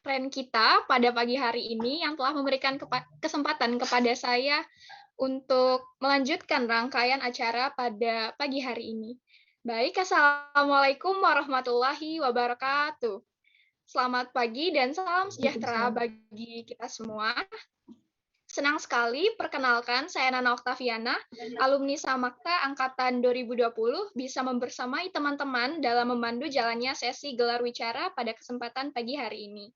tren kita pada pagi hari ini yang telah memberikan kesempatan kepada saya untuk melanjutkan rangkaian acara pada pagi hari ini. Baik, Assalamualaikum warahmatullahi wabarakatuh. Selamat pagi dan salam sejahtera bagi kita semua. Senang sekali, perkenalkan saya Nana Oktaviana, alumni Samakta Angkatan 2020, bisa membersamai teman-teman dalam memandu jalannya sesi gelar wicara pada kesempatan pagi hari ini.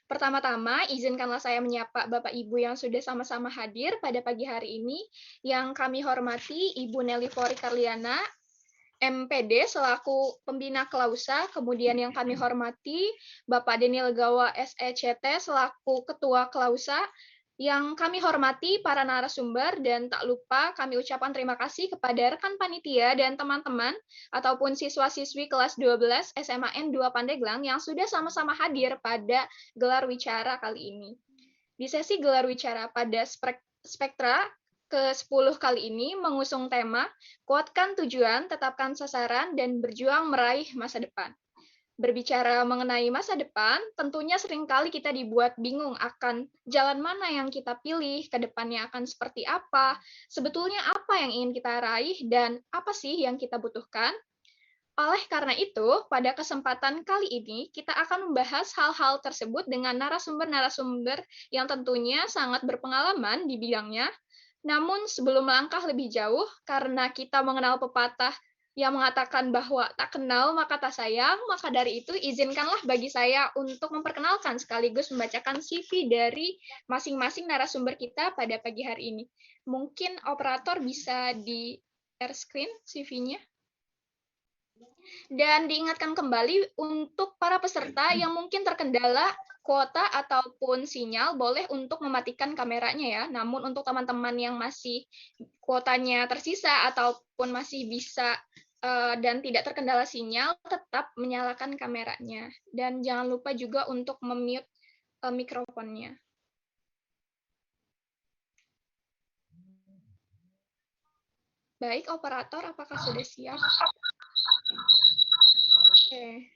Pertama-tama, izinkanlah saya menyapa Bapak Ibu yang sudah sama-sama hadir pada pagi hari ini, yang kami hormati Ibu Nelly Fori Karliana, MPD selaku pembina Klausa, kemudian yang kami hormati Bapak Daniel Gawa SECT selaku Ketua Klausa, yang kami hormati para narasumber, dan tak lupa kami ucapkan terima kasih kepada rekan panitia dan teman-teman ataupun siswa-siswi kelas 12 SMAN 2 Pandeglang yang sudah sama-sama hadir pada gelar wicara kali ini. Di sesi gelar wicara pada Spektra ke-10 kali ini mengusung tema Kuatkan Tujuan, Tetapkan Sasaran, dan Berjuang Meraih Masa Depan. Berbicara mengenai masa depan, tentunya seringkali kita dibuat bingung akan jalan mana yang kita pilih, ke depannya akan seperti apa, sebetulnya apa yang ingin kita raih, dan apa sih yang kita butuhkan. Oleh karena itu, pada kesempatan kali ini, kita akan membahas hal-hal tersebut dengan narasumber-narasumber yang tentunya sangat berpengalaman di bidangnya. Namun sebelum melangkah lebih jauh, karena kita mengenal pepatah yang mengatakan bahwa tak kenal maka tak sayang, maka dari itu izinkanlah bagi saya untuk memperkenalkan sekaligus membacakan CV dari masing-masing narasumber kita pada pagi hari ini. Mungkin operator bisa di share screen CV-nya. Dan diingatkan kembali untuk para peserta yang mungkin terkendala kuota ataupun sinyal, boleh untuk mematikan kameranya ya. Namun untuk teman-teman yang masih kuotanya tersisa ataupun masih bisa dan tidak terkendala sinyal, tetap menyalakan kameranya. Dan jangan lupa juga untuk memute mikrofonnya. Baik, operator, apakah sudah siap? Oke.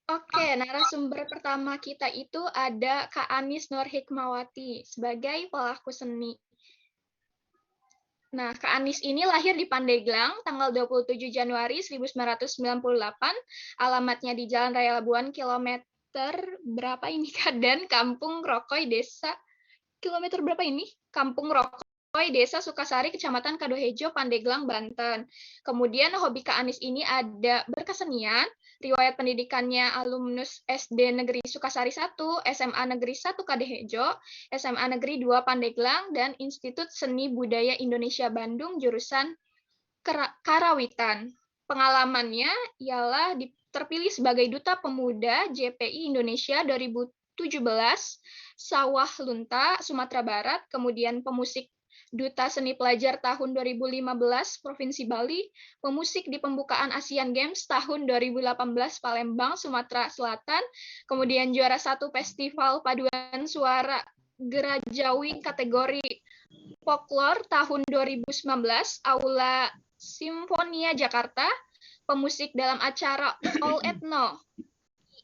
Oke, narasumber pertama kita itu ada Kak Anis Nur Hikmawati sebagai pelaku seni. Nah, Kak Anis ini lahir di Pandeglang tanggal 27 Januari 1998, alamatnya di Jalan Raya Labuan kilometer berapa ini Kak? Dan Kampung Rokoy Desa kilometer berapa ini? Kampung Rokoy Desa Sukasari, Kecamatan Kadohejo, Pandeglang, Banten. Kemudian hobi Kak Anis ini ada berkesenian, riwayat pendidikannya alumnus SD Negeri Sukasari 1, SMA Negeri 1 Kadohejo, SMA Negeri 2 Pandeglang, dan Institut Seni Budaya Indonesia Bandung, jurusan Karawitan. Pengalamannya ialah terpilih sebagai Duta Pemuda JPI Indonesia 2017, Sawah Lunta, Sumatera Barat, kemudian pemusik Duta Seni Pelajar tahun 2015 Provinsi Bali, pemusik di pembukaan Asian Games tahun 2018 Palembang, Sumatera Selatan, kemudian juara 1 Festival Paduan Suara Gerajawi kategori Folklore tahun 2019 Aula Simfonia Jakarta, pemusik dalam acara All Ethno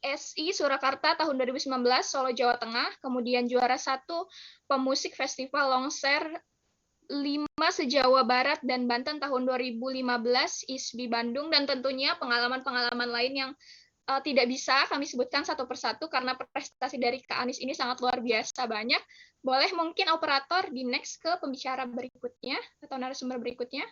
ISI Surakarta tahun 2019 Solo Jawa Tengah, kemudian juara 1 pemusik Festival Longser 5 se-Jawa Barat dan Banten tahun 2015 ISBI Bandung, dan tentunya pengalaman-pengalaman lain yang tidak bisa kami sebutkan satu persatu karena prestasi dari Kak Anis ini sangat luar biasa banyak. Boleh mungkin operator di next ke pembicara berikutnya atau narasumber berikutnya.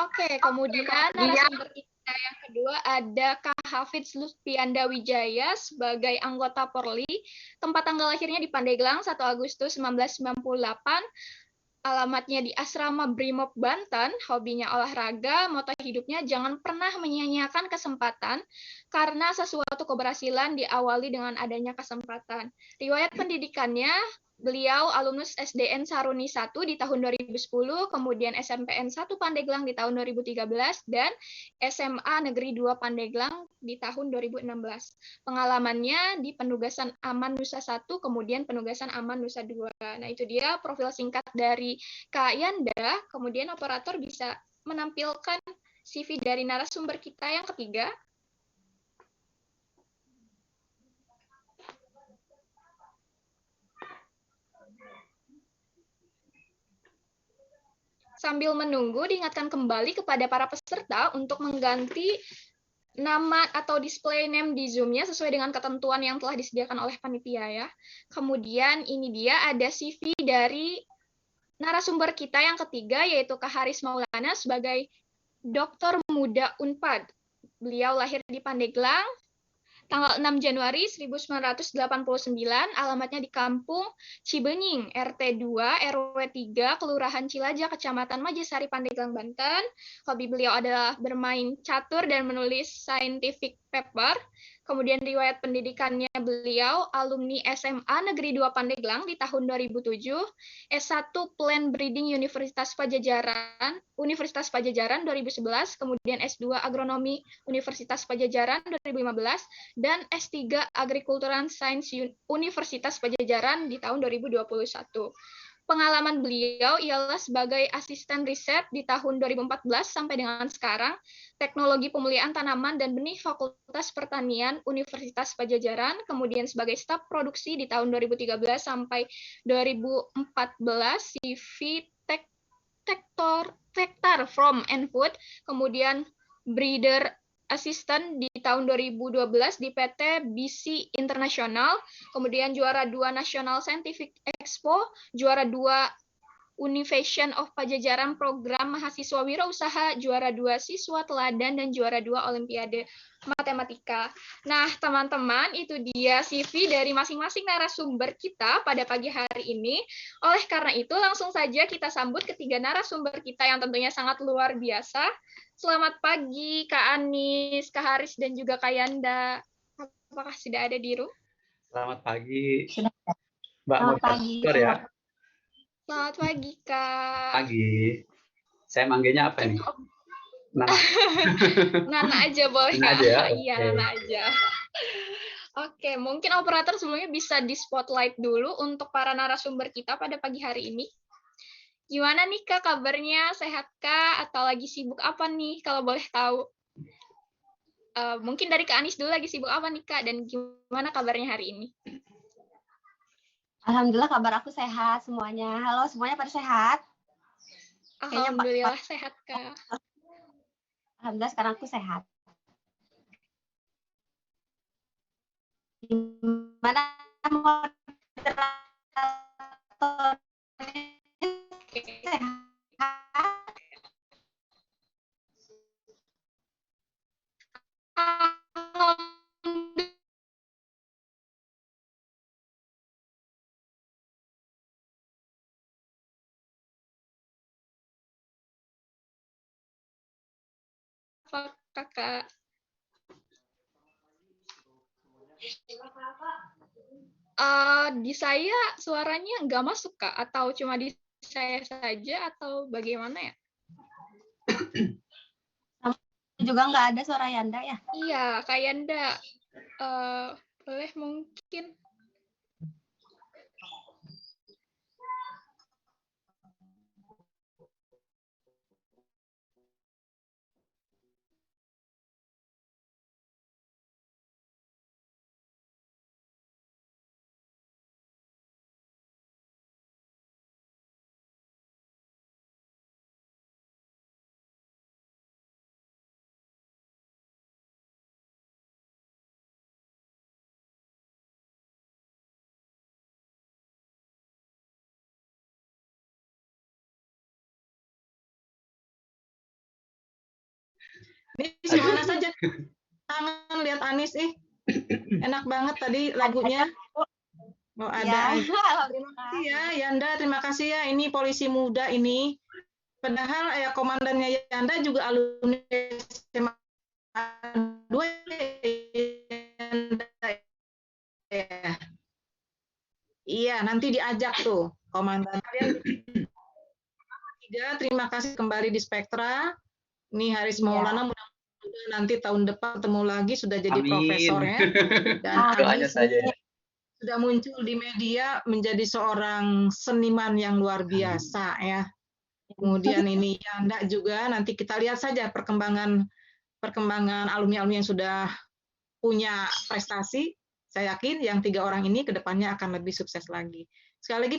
Oke, kemudian narasumber kita yang kedua ada Kak Hafidz Lutfianda Wijaya sebagai anggota Polri. Tempat tanggal lahirnya di Pandeglang 1 Agustus 1998. Alamatnya di Asrama Brimob Banten, hobinya olahraga, moto hidupnya jangan pernah menyia-nyiakan kesempatan karena sesuatu keberhasilan diawali dengan adanya kesempatan. Riwayat pendidikannya Beliau alumnus SDN Saruni 1 di tahun 2010, kemudian SMPN 1 Pandeglang di tahun 2013, dan SMA Negeri 2 Pandeglang di tahun 2016. Pengalamannya di penugasan Aman Nusa 1, kemudian penugasan Aman Nusa 2. Nah, itu dia profil singkat dari Kak Yanda. Kemudian operator bisa menampilkan CV dari narasumber kita yang ketiga. Sambil menunggu, diingatkan kembali kepada para peserta untuk mengganti nama atau display name di Zoom-nya sesuai dengan ketentuan yang telah disediakan oleh panitia ya. Kemudian ini dia ada CV dari narasumber kita yang ketiga, yaitu Kak Haris Maulana sebagai dokter muda Unpad. Beliau lahir di Pandeglang, tanggal 6 Januari 1989, alamatnya di Kampung Cibenying, RT 2, RW 3, Kelurahan Cilaja, Kecamatan Majasari, Pandeglang, Banten. Hobi beliau adalah bermain catur dan menulis scientific paper. Kemudian riwayat pendidikannya beliau alumni SMA Negeri 2 Pandeglang di tahun 2007, S1 Plant Breeding Universitas Pajajaran 2011, kemudian S2 Agronomi Universitas Pajajaran 2015, dan S3 Agricultural Science Universitas Pajajaran di tahun 2021. Pengalaman beliau ialah sebagai asisten riset di tahun 2014 sampai dengan sekarang, teknologi pemulihan tanaman dan benih Fakultas Pertanian Universitas Pajajaran, kemudian sebagai staf produksi di tahun 2013 sampai 2014, CV Tektar from and Food, kemudian breeder assistant di tahun 2012 di PT BC International, kemudian juara 2 National Scientific Expo, juara 2 Univation of Pajajaran Program Mahasiswa Wirausaha, juara 2 Siswa Teladan, dan juara 2 Olimpiade Matematika. Nah, teman-teman, itu dia CV dari masing-masing narasumber kita pada pagi hari ini. Oleh karena itu, langsung saja kita sambut ketiga narasumber kita yang tentunya sangat luar biasa. Selamat pagi, Kak Anis, Kak Haris, dan juga Kak Yanda. Apakah sudah ada di room? Selamat pagi, Mbak moderator ya. Selamat pagi, Kak. Pagi. Saya manggilnya apa nih? Nana. Nana aja boleh, Nana Kak. aja ya? Iya, Oke. Nana aja. Oke, mungkin operator sebelumnya bisa di spotlight dulu untuk para narasumber kita pada pagi hari ini. Gimana nih, Kak, kabarnya? Sehat, Kak? Atau lagi sibuk apa nih, kalau boleh tahu? Mungkin dari Kak Anis dulu, lagi sibuk apa nih, Kak? Dan gimana kabarnya hari ini? Alhamdulillah kabar aku sehat semuanya. Halo semuanya, pada sehat? Alhamdulillah sehat, Kak. Alhamdulillah sekarang aku sehat. Gimana moderator sehat? Kakak. Di saya suaranya nggak masuk, Kak? Atau cuma di saya saja, atau bagaimana ya? Juga nggak ada suara Yanda ya? Iya, Kak Yanda. Boleh mungkin. Ini gimana saja? Kangen lihat Anis enak banget tadi lagunya. Oh, ada. Ya, Terima kasih ya Yanda, terima kasih ya. Ini polisi muda ini. Padahal ya komandannya Yanda juga alumni SMA 2 Yanda. Iya, Ya, nanti diajak tuh komandan kalian. Terima kasih kembali di Spektra. Ini Haris Maulana, mudah-mudahan nanti tahun depan ketemu lagi sudah jadi Amin. profesor ya. Dan Doanya Anis saja. sudah muncul di media menjadi seorang seniman yang luar biasa ya. Kemudian ini Yanda juga, nanti kita lihat saja perkembangan alumni-alumni yang sudah punya prestasi. Saya yakin yang 3 orang ini ke depannya akan lebih sukses lagi. Sekali lagi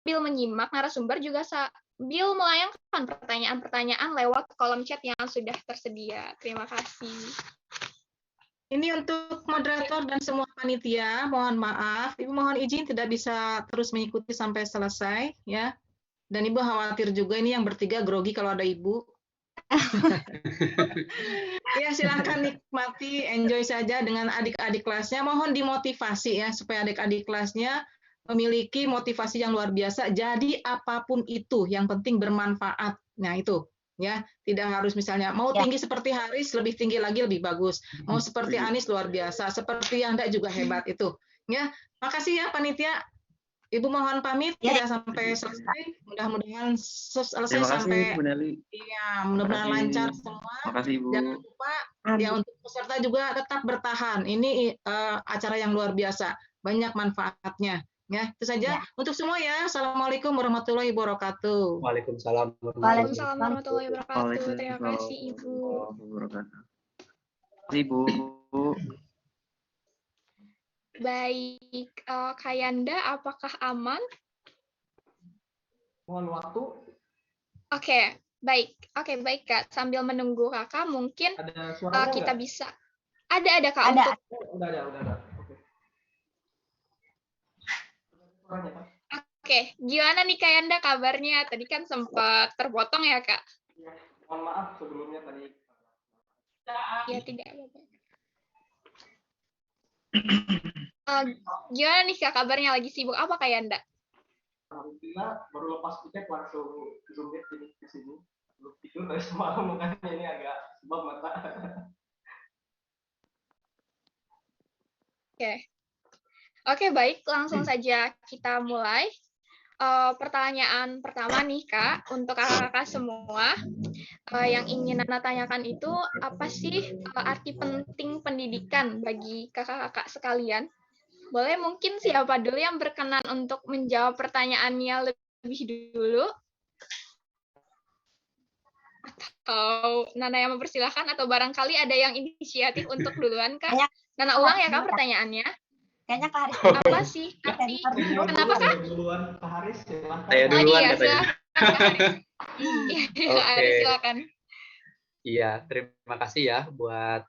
Sambil menyimak narasumber juga sambil melayangkan pertanyaan-pertanyaan lewat kolom chat yang sudah tersedia. Terima kasih. ini untuk moderator dan semua panitia, mohon maaf, Ibu mohon izin tidak bisa terus mengikuti sampai selesai ya. Dan Ibu khawatir juga ini yang bertiga grogi kalau ada Ibu. Ya silakan nikmati, enjoy saja dengan adik-adik kelasnya. Mohon dimotivasi ya supaya adik-adik kelasnya memiliki motivasi yang luar biasa. Jadi apapun itu, yang penting bermanfaat. Nah itu ya, tidak harus misalnya mau tinggi seperti Haris, lebih tinggi lagi lebih bagus. Mau seperti Anis luar biasa, seperti Yanda juga hebat itu. Ya, makasih ya panitia. Ibu mohon pamit tidak sampai selesai. Mudah-mudahan selesai sampai iya, mudah-mudahan lancar semua. Makasih Ibu. Jangan lupa ya untuk peserta juga tetap bertahan. Ini acara yang luar biasa, banyak manfaatnya. Ya, itu saja untuk semua ya. Assalamualaikum warahmatullahi wabarakatuh. Waalaikumsalam Waalaikumsalam warahmatullahi wabarakatuh. Terima kasih Ibu. Ibu. Baik, Kak Yanda, apakah aman? Mohon waktu. Oke, baik. Oke, baik Kak. Sambil menunggu Kakak, mungkin Ada suaranya kita nggak? bisa. Ada Kak. Ada. Udah ada. Oke. Suaranya, Pak? Oke, gimana nih Kak Yanda kabarnya? Tadi kan sempat terpotong ya Kak? Ya, mohon maaf sebelumnya tadi. Ya, tidak apa-apa. Gimana nih Kak kabarnya? Lagi sibuk apa Kak Yanda? Alhamdulillah baru lepas tiket langsung Zoom meeting ke sini. Belum tidur dari semalam makanya ini agak sebab mata. Oke, baik. Langsung saja kita mulai. Pertanyaan pertama nih Kak, untuk kakak-kakak semua, yang ingin Nana tanyakan itu apa sih arti penting pendidikan bagi kakak-kakak sekalian? Boleh mungkin siapa dulu yang berkenan untuk menjawab pertanyaannya lebih dulu? Atau Nana yang mempersilahkan, atau barangkali ada yang inisiatif untuk duluan Kak? Nana ulang ya Kak pertanyaannya. Kayaknya Kak Haris. Apa sih arti? Kenapa Kak? Duluan Kak Haris, silakan. Saya duluan katanya. Silakan Kak Haris. Haris, silakan. Iya, terima kasih ya buat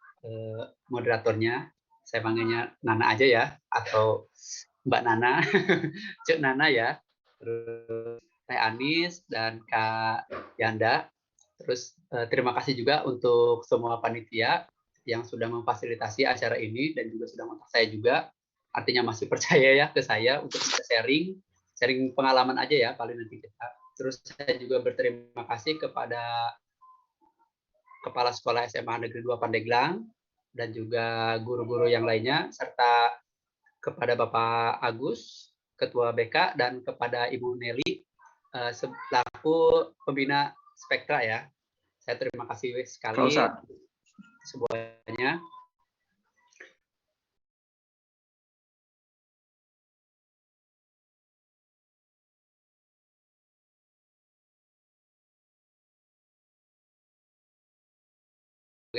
moderatornya. Saya panggilnya Nana aja ya, atau Mbak Nana, Cuk Nana ya. Terus Teh Anis dan Kak Yanda. Terus terima kasih juga untuk semua panitia yang sudah memfasilitasi acara ini dan juga sudah mengontak saya juga. Artinya masih percaya ya ke saya untuk bisa sharing pengalaman aja ya paling nanti kita. Terus saya juga berterima kasih kepada Kepala Sekolah SMA Negeri 2 Pandeglang dan juga guru-guru yang lainnya, serta kepada Bapak Agus, Ketua BK, dan kepada Ibu Nelly, selaku pembina Spektra ya. Saya terima kasih sekali semuanya.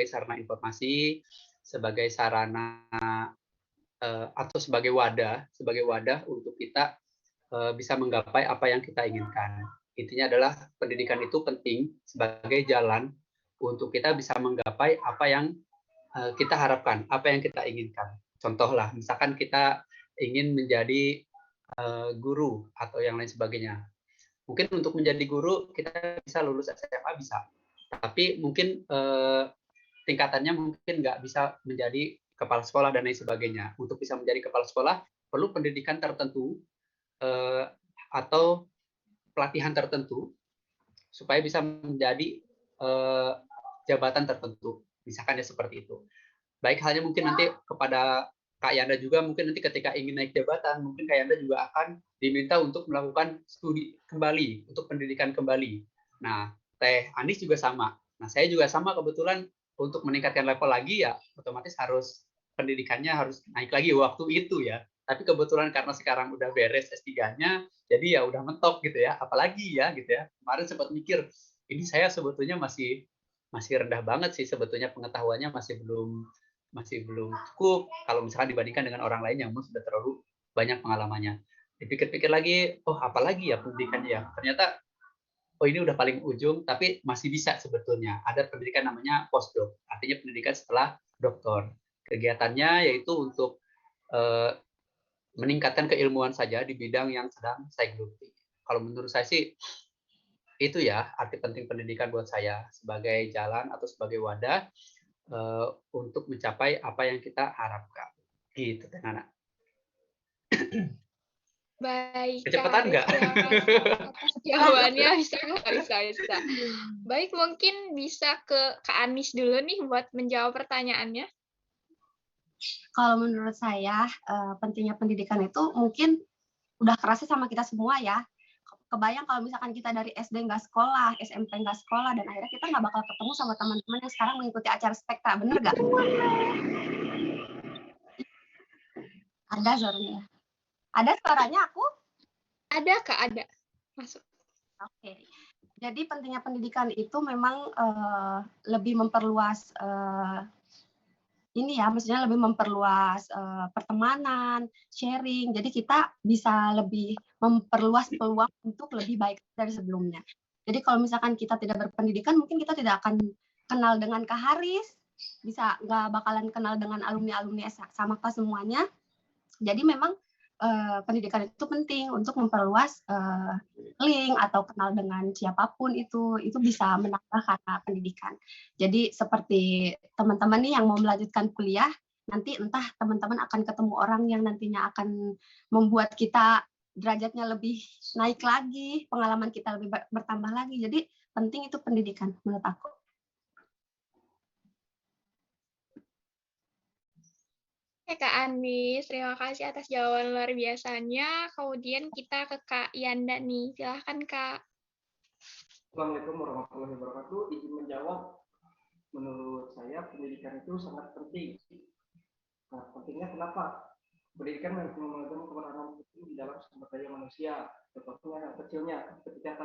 sarana informasi, sebagai sarana atau sebagai wadah untuk kita bisa menggapai apa yang kita inginkan. Intinya adalah pendidikan itu penting sebagai jalan untuk kita bisa menggapai apa yang kita harapkan, apa yang kita inginkan. Contohlah, misalkan kita ingin menjadi guru atau yang lain sebagainya. Mungkin untuk menjadi guru kita bisa lulus SMA bisa, tapi mungkin tingkatannya mungkin nggak bisa menjadi kepala sekolah dan lain sebagainya. Untuk bisa menjadi kepala sekolah perlu pendidikan tertentu atau pelatihan tertentu supaya bisa menjadi jabatan tertentu. Misalkan ya seperti itu. Baik halnya mungkin nanti kepada Kak Yanda juga, mungkin nanti ketika ingin naik jabatan, mungkin Kak Yanda juga akan diminta untuk melakukan studi kembali, untuk pendidikan kembali. Nah, Teh Anis juga sama. Nah, saya juga sama kebetulan untuk meningkatkan level lagi ya, otomatis harus pendidikannya harus naik lagi waktu itu ya. Tapi kebetulan karena sekarang udah beres S3-nya, jadi ya udah mentok gitu ya, apalagi ya gitu ya. Kemarin sempat mikir, ini saya sebetulnya masih rendah banget sih sebetulnya, pengetahuannya masih belum cukup kalau misalkan dibandingkan dengan orang lain yang sudah terlalu banyak pengalamannya. Dipikir-pikir lagi, oh apalagi ya pendidikannya ya. Ternyata oh ini udah paling ujung, tapi masih bisa sebetulnya. Ada pendidikan namanya postdoc, artinya pendidikan setelah doktor. Kegiatannya yaitu untuk meningkatkan keilmuan saja di bidang yang sedang saya geluti. Kalau menurut saya sih itu ya arti penting pendidikan buat saya sebagai jalan atau sebagai wadah untuk mencapai apa yang kita harapkan. Gitu, Nana. Baik, Kecepatan nggak? terima kasih atas jawabannya. Bisa. Baik, mungkin bisa ke Kak Anis dulu nih buat menjawab pertanyaannya. Kalau menurut saya, pentingnya pendidikan itu mungkin udah kerasa sama kita semua ya. Kebayang kalau misalkan kita dari SD nggak sekolah, SMP nggak sekolah, dan akhirnya kita nggak bakal ketemu sama teman-teman yang sekarang mengikuti acara Spektra, bener nggak? Ada suaranya. Ada suaranya aku? Ada, Kak, ada. Masuk. Oke. Jadi pentingnya pendidikan itu memang lebih memperluas ini ya, maksudnya lebih memperluas pertemanan, sharing. Jadi kita bisa lebih memperluas peluang untuk lebih baik dari sebelumnya. Jadi kalau misalkan kita tidak berpendidikan, mungkin kita tidak akan kenal dengan Kak Haris, bisa nggak bakalan kenal dengan alumni-alumni sama Kak semuanya. Jadi memang pendidikan itu penting untuk memperluas link atau kenal dengan siapapun itu bisa menambah karena pendidikan. Jadi seperti teman-teman nih yang mau melanjutkan kuliah, nanti entah teman-teman akan ketemu orang yang nantinya akan membuat kita derajatnya lebih naik lagi, pengalaman kita lebih bertambah lagi. Jadi penting itu pendidikan menurut aku. Oke, Kak Anis, terima kasih atas jawaban luar biasanya. Kemudian kita ke Kak Yanda nih. Silahkan, Kak. Assalamualaikum warahmatullahi wabarakatuh. Izin menjawab, menurut saya pendidikan itu sangat penting. Nah, pentingnya kenapa? Pendidikan memegang peranan penting di dalam sumber daya manusia. Contohnya yang kecilnya, ketika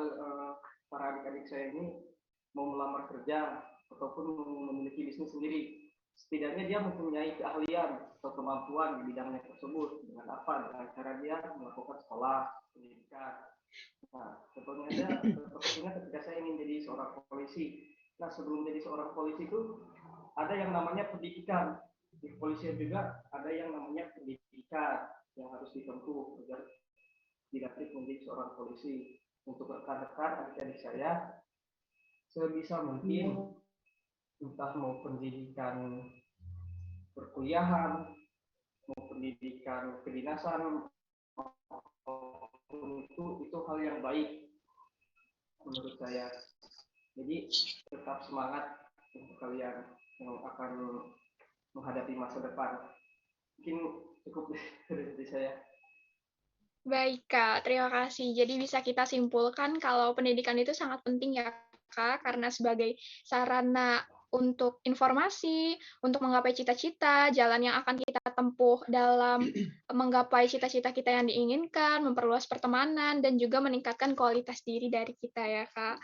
para adik-adik saya ini mau melamar kerja ataupun memiliki bisnis sendiri, setidaknya dia mempunyai keahlian atau kemampuan di bidangnya tersebut. Dengan apa? Dengan cara dia melakukan sekolah, pendidikan. Nah, contohnya ketika saya ingin jadi seorang polisi. Nah, sebelum jadi seorang polisi itu ada yang namanya pendidikan. Di kepolisian juga ada yang namanya pendidikan yang harus ditempuh agar dilatih menjadi seorang polisi. Untuk rekan-rekan adik-adik saya, sebisa mungkin entah mau pendidikan perkuliahan, mau pendidikan kedinasan, itu hal yang baik menurut saya. Jadi tetap semangat untuk kalian yang akan menghadapi masa depan. Mungkin cukup dari saya. Baik, Kak. Terima kasih. Jadi bisa kita simpulkan kalau pendidikan itu sangat penting ya, Kak, karena sebagai sarana untuk informasi, untuk menggapai cita-cita, jalan yang akan kita tempuh dalam menggapai cita-cita kita yang diinginkan, memperluas pertemanan, dan juga meningkatkan kualitas diri dari kita ya, Kak.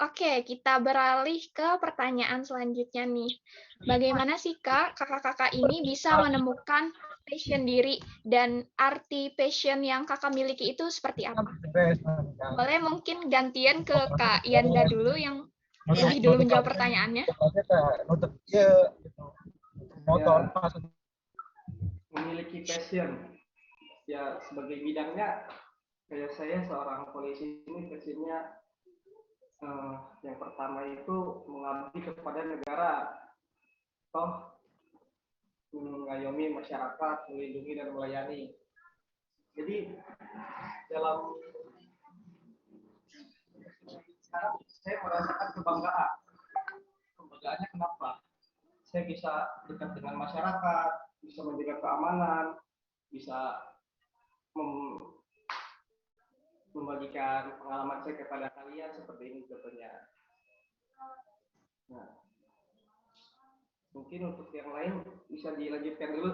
Oke, kita beralih ke pertanyaan selanjutnya nih. Bagaimana sih, Kak, kakak-kakak ini bisa menemukan passion diri dan arti passion yang kakak miliki itu seperti apa? Boleh mungkin gantian ke Kak Yanda dulu yang lebih dulu menjawab pertanyaannya. Ya, memiliki passion ya sebagai bidangnya kayak saya seorang polisi ini passionnya yang pertama itu mengabdi kepada negara, toh mengayomi masyarakat, melindungi dan melayani. Jadi dalam sekarang saya merasakan kebanggaan. Kebanggaannya kenapa? Saya bisa dekat dengan masyarakat, bisa menjaga keamanan, bisa membagikan pengalaman saya kepada kalian seperti ini contohnya. Nah, mungkin untuk yang lain bisa dilanjutkan dulu.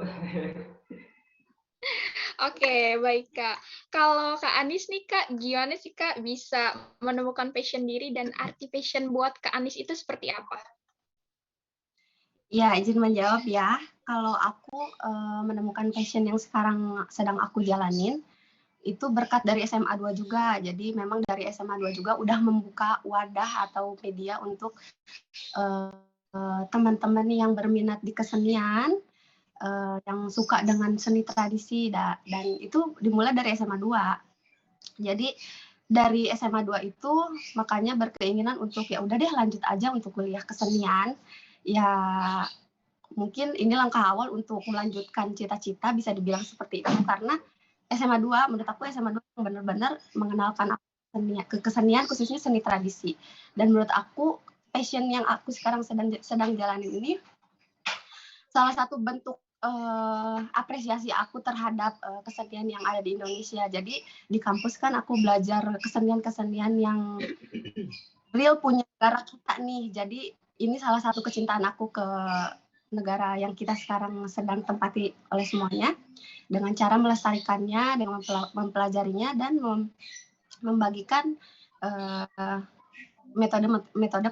Oke, baik Kak. Kalau Kak Anis nih Kak, gimana sih Kak bisa menemukan passion diri dan arti passion buat Kak Anis itu seperti apa? Ya, izin menjawab ya. Kalau aku menemukan passion yang sekarang sedang aku jalanin, itu berkat dari SMA 2 juga. Jadi memang dari SMA 2 juga udah membuka wadah atau media untuk teman-teman yang berminat di kesenian, yang suka dengan seni tradisi, dan itu dimulai dari SMA 2. Jadi dari SMA 2 itu makanya berkeinginan untuk ya udah deh lanjut aja untuk kuliah kesenian. Ya mungkin ini langkah awal untuk melanjutkan cita-cita, bisa dibilang seperti itu, karena SMA 2 menurut aku SMA 2 benar-benar mengenalkan kesenian, khususnya seni tradisi. Dan menurut aku passion yang aku sekarang sedang jalanin ini salah satu bentuk apresiasi aku terhadap kesenian yang ada di Indonesia. Jadi di kampus kan aku belajar kesenian-kesenian yang real punya negara kita nih. Jadi ini salah satu kecintaan aku ke negara yang kita sekarang sedang tempati oleh semuanya, dengan cara melestarikannya, dengan mempelajarinya, dan membagikan metode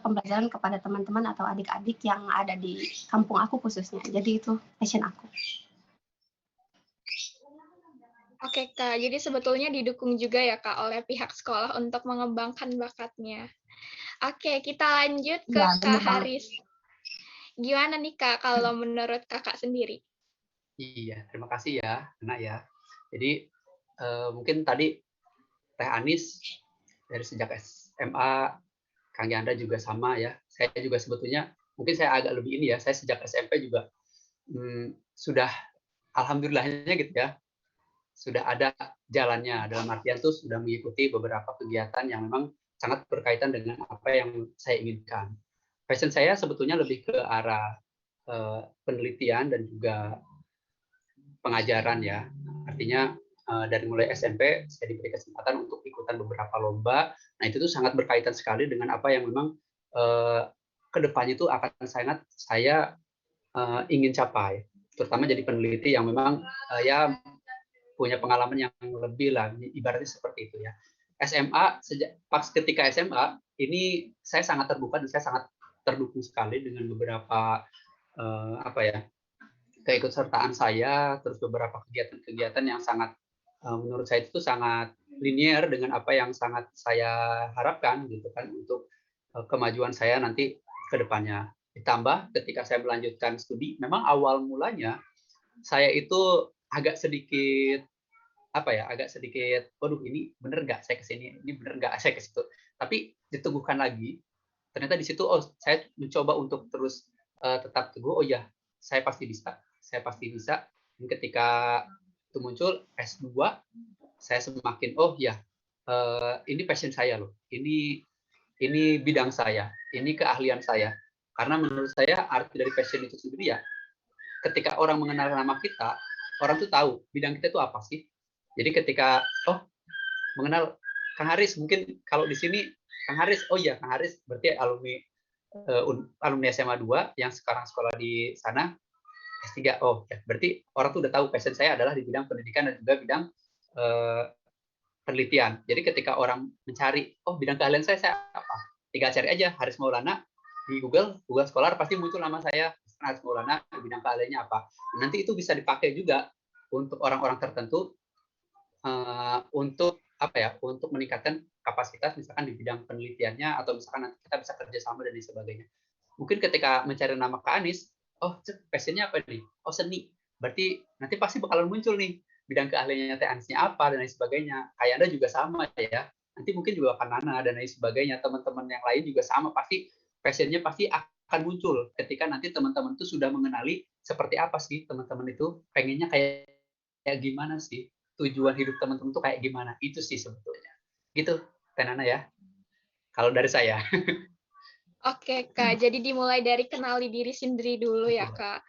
pembelajaran kepada teman-teman atau adik-adik yang ada di kampung aku khususnya. Jadi itu passion aku. Oke Kak, jadi sebetulnya didukung juga ya Kak oleh pihak sekolah untuk mengembangkan bakatnya. Oke, kita lanjut ke Ya, Kak Haris. Gimana nih Kak kalau menurut Kakak sendiri? Iya, terima kasih ya, Nana ya. Jadi mungkin tadi Teh Anis dari sejak SMA, Kang Yanda juga sama ya. Saya juga sebetulnya mungkin saya agak lebih ini ya. Saya sejak SMP juga sudah alhamdulillahnya gitu ya, sudah ada jalannya. Dalam artian tuh sudah mengikuti beberapa kegiatan yang memang sangat berkaitan dengan apa yang saya inginkan. Passion saya sebetulnya lebih ke arah penelitian dan juga pengajaran ya. Artinya dari mulai SMP saya diberi kesempatan untuk ikutan beberapa lomba. Nah itu tuh sangat berkaitan sekali dengan apa yang memang kedepannya itu akan sangat saya ingin capai. Terutama jadi peneliti yang memang ya punya pengalaman yang lebih lah, ibaratnya seperti itu ya. SMA pas ketika SMA ini saya sangat terbuka dan saya sangat terdukung sekali dengan beberapa apa ya, keikutsertaan saya, terus beberapa kegiatan-kegiatan yang sangat menurut saya itu sangat linier dengan apa yang sangat saya harapkan gitu kan untuk kemajuan saya nanti ke depannya. Ditambah ketika saya melanjutkan studi, memang awal mulanya saya itu agak sedikit apa ya, agak sedikit, waduh ini bener nggak saya kesini, ini bener nggak saya ke situ. Tapi diteguhkan lagi, ternyata di situ oh saya mencoba untuk terus tetap teguh, oh ya saya pasti bisa, saya pasti bisa. Dan ketika itu muncul S2, saya semakin oh ya ini passion saya loh, ini bidang saya, ini keahlian saya. Karena menurut saya arti dari passion itu sendiri ya, ketika orang mengenal nama kita, orang tuh tahu bidang kita itu apa sih. Jadi ketika oh mengenal Kang Haris, mungkin kalau di sini Kang Haris, oh ya Kang Haris berarti alumni alumni SMA 2 yang sekarang sekolah di sana S3. Oh, ya, berarti orang tuh udah tahu passion saya adalah di bidang pendidikan dan juga bidang penelitian. Jadi ketika orang mencari, oh bidang keahlian saya apa? Tinggal cari aja Haris Maulana di Google Scholar pasti muncul nama saya Haris Maulana, bidang keahliannya apa. Nanti itu bisa dipakai juga untuk orang-orang tertentu untuk apa ya? Untuk meningkatkan kapasitas misalkan di bidang penelitiannya atau misalkan nanti kita bisa kerjasama dan lain sebagainya. Mungkin ketika mencari nama Kak Anies, oh passionnya apa nih? Oh seni. Berarti nanti pasti bakalan muncul nih bidang keahliannya Teh Anisnya apa dan lain sebagainya. Kayak Anda juga sama ya. Nanti mungkin juga akan Nana dan lain sebagainya. Teman-teman yang lain juga sama, pasti passionnya pasti akan muncul ketika nanti teman-teman itu sudah mengenali seperti apa sih teman-teman itu pengennya kayak gimana sih, tujuan hidup teman-teman itu kayak gimana. Itu sih sebetulnya. Gitu, Teh Nana ya. Kalau dari saya. Oke, Kak. Jadi dimulai dari kenali diri sendiri dulu ya, Kak.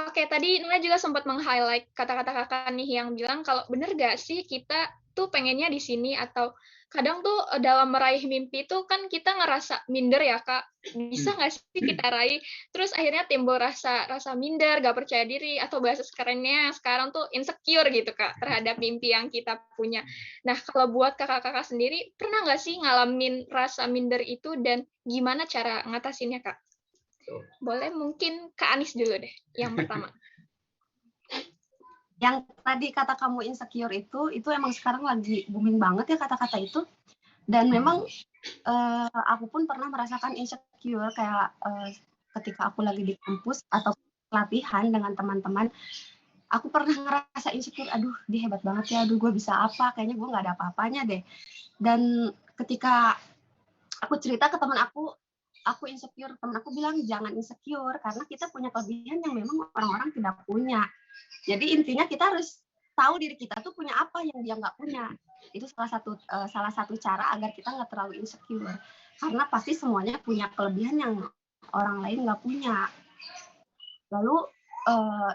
Oke, tadi Nuna juga sempat meng-highlight kata-kata Kakak nih yang bilang kalau bener nggak sih kita tuh pengennya di sini, atau kadang tuh dalam meraih mimpi tuh kan kita ngerasa minder ya, Kak. Bisa nggak sih kita raih? Terus akhirnya timbul rasa minder, nggak percaya diri, atau bahasa kerennya sekarang tuh insecure gitu, Kak, terhadap mimpi yang kita punya. Nah, kalau buat kakak-kakak sendiri, pernah nggak sih ngalamin rasa minder itu dan gimana cara ngatasinnya, Kak? Boleh mungkin Kak Anies dulu deh, yang pertama. Yang tadi kata kamu insecure itu emang sekarang lagi booming banget ya kata-kata itu. Dan memang aku pun pernah merasakan insecure kayak ketika aku lagi di kampus atau latihan dengan teman-teman, aku pernah ngerasa insecure, aduh dia hebat banget ya, aduh gue bisa apa, kayaknya gue nggak ada apa-apanya deh. Dan ketika aku cerita ke teman aku insecure, teman aku bilang jangan insecure karena kita punya kelebihan yang memang orang-orang tidak punya. Jadi intinya kita harus tahu diri kita tuh punya apa yang dia nggak punya. Itu salah satu cara agar kita nggak terlalu insecure. Karena pasti semuanya punya kelebihan yang orang lain nggak punya. Lalu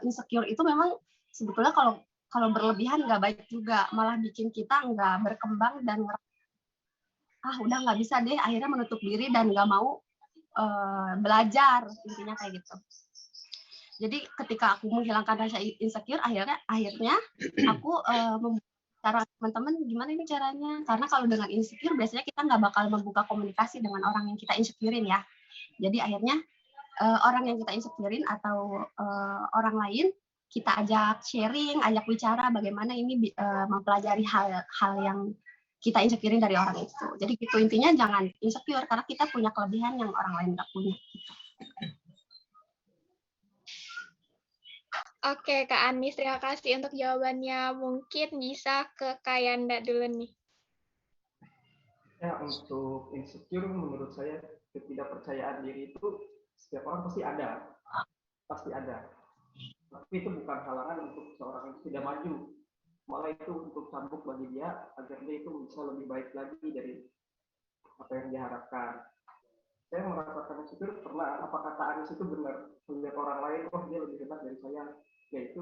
insecure itu memang sebetulnya kalau berlebihan nggak baik juga, malah bikin kita nggak berkembang dan udah nggak bisa deh, akhirnya menutup diri dan nggak mau belajar, intinya kayak gitu. Jadi ketika aku menghilangkan rasa insecure, akhirnya aku cara teman-teman gimana ini caranya, karena kalau dengan insecure biasanya kita nggak bakal membuka komunikasi dengan orang yang kita insecurein ya. Jadi akhirnya orang yang kita insecurein atau orang lain kita ajak sharing, ajak bicara bagaimana ini mempelajari hal yang kita insecurein dari orang itu. Jadi gitu, intinya jangan insecure karena kita punya kelebihan yang orang lain nggak punya. Oke, Kak Anies, terima kasih untuk jawabannya. Mungkin bisa ke Kak Yanda dulu nih. Ya, untuk insecure menurut saya ketidakpercayaan diri itu setiap orang pasti ada. Tapi itu bukan halangan untuk seorang itu tidak maju. Malah itu untuk cambuk bagi dia agar dia itu bisa lebih baik lagi dari apa yang diharapkan. Saya merasakan insecure pernah, apa kata Anies itu benar. Melihat orang lain, oh dia lebih hebat dari saya. Ya itu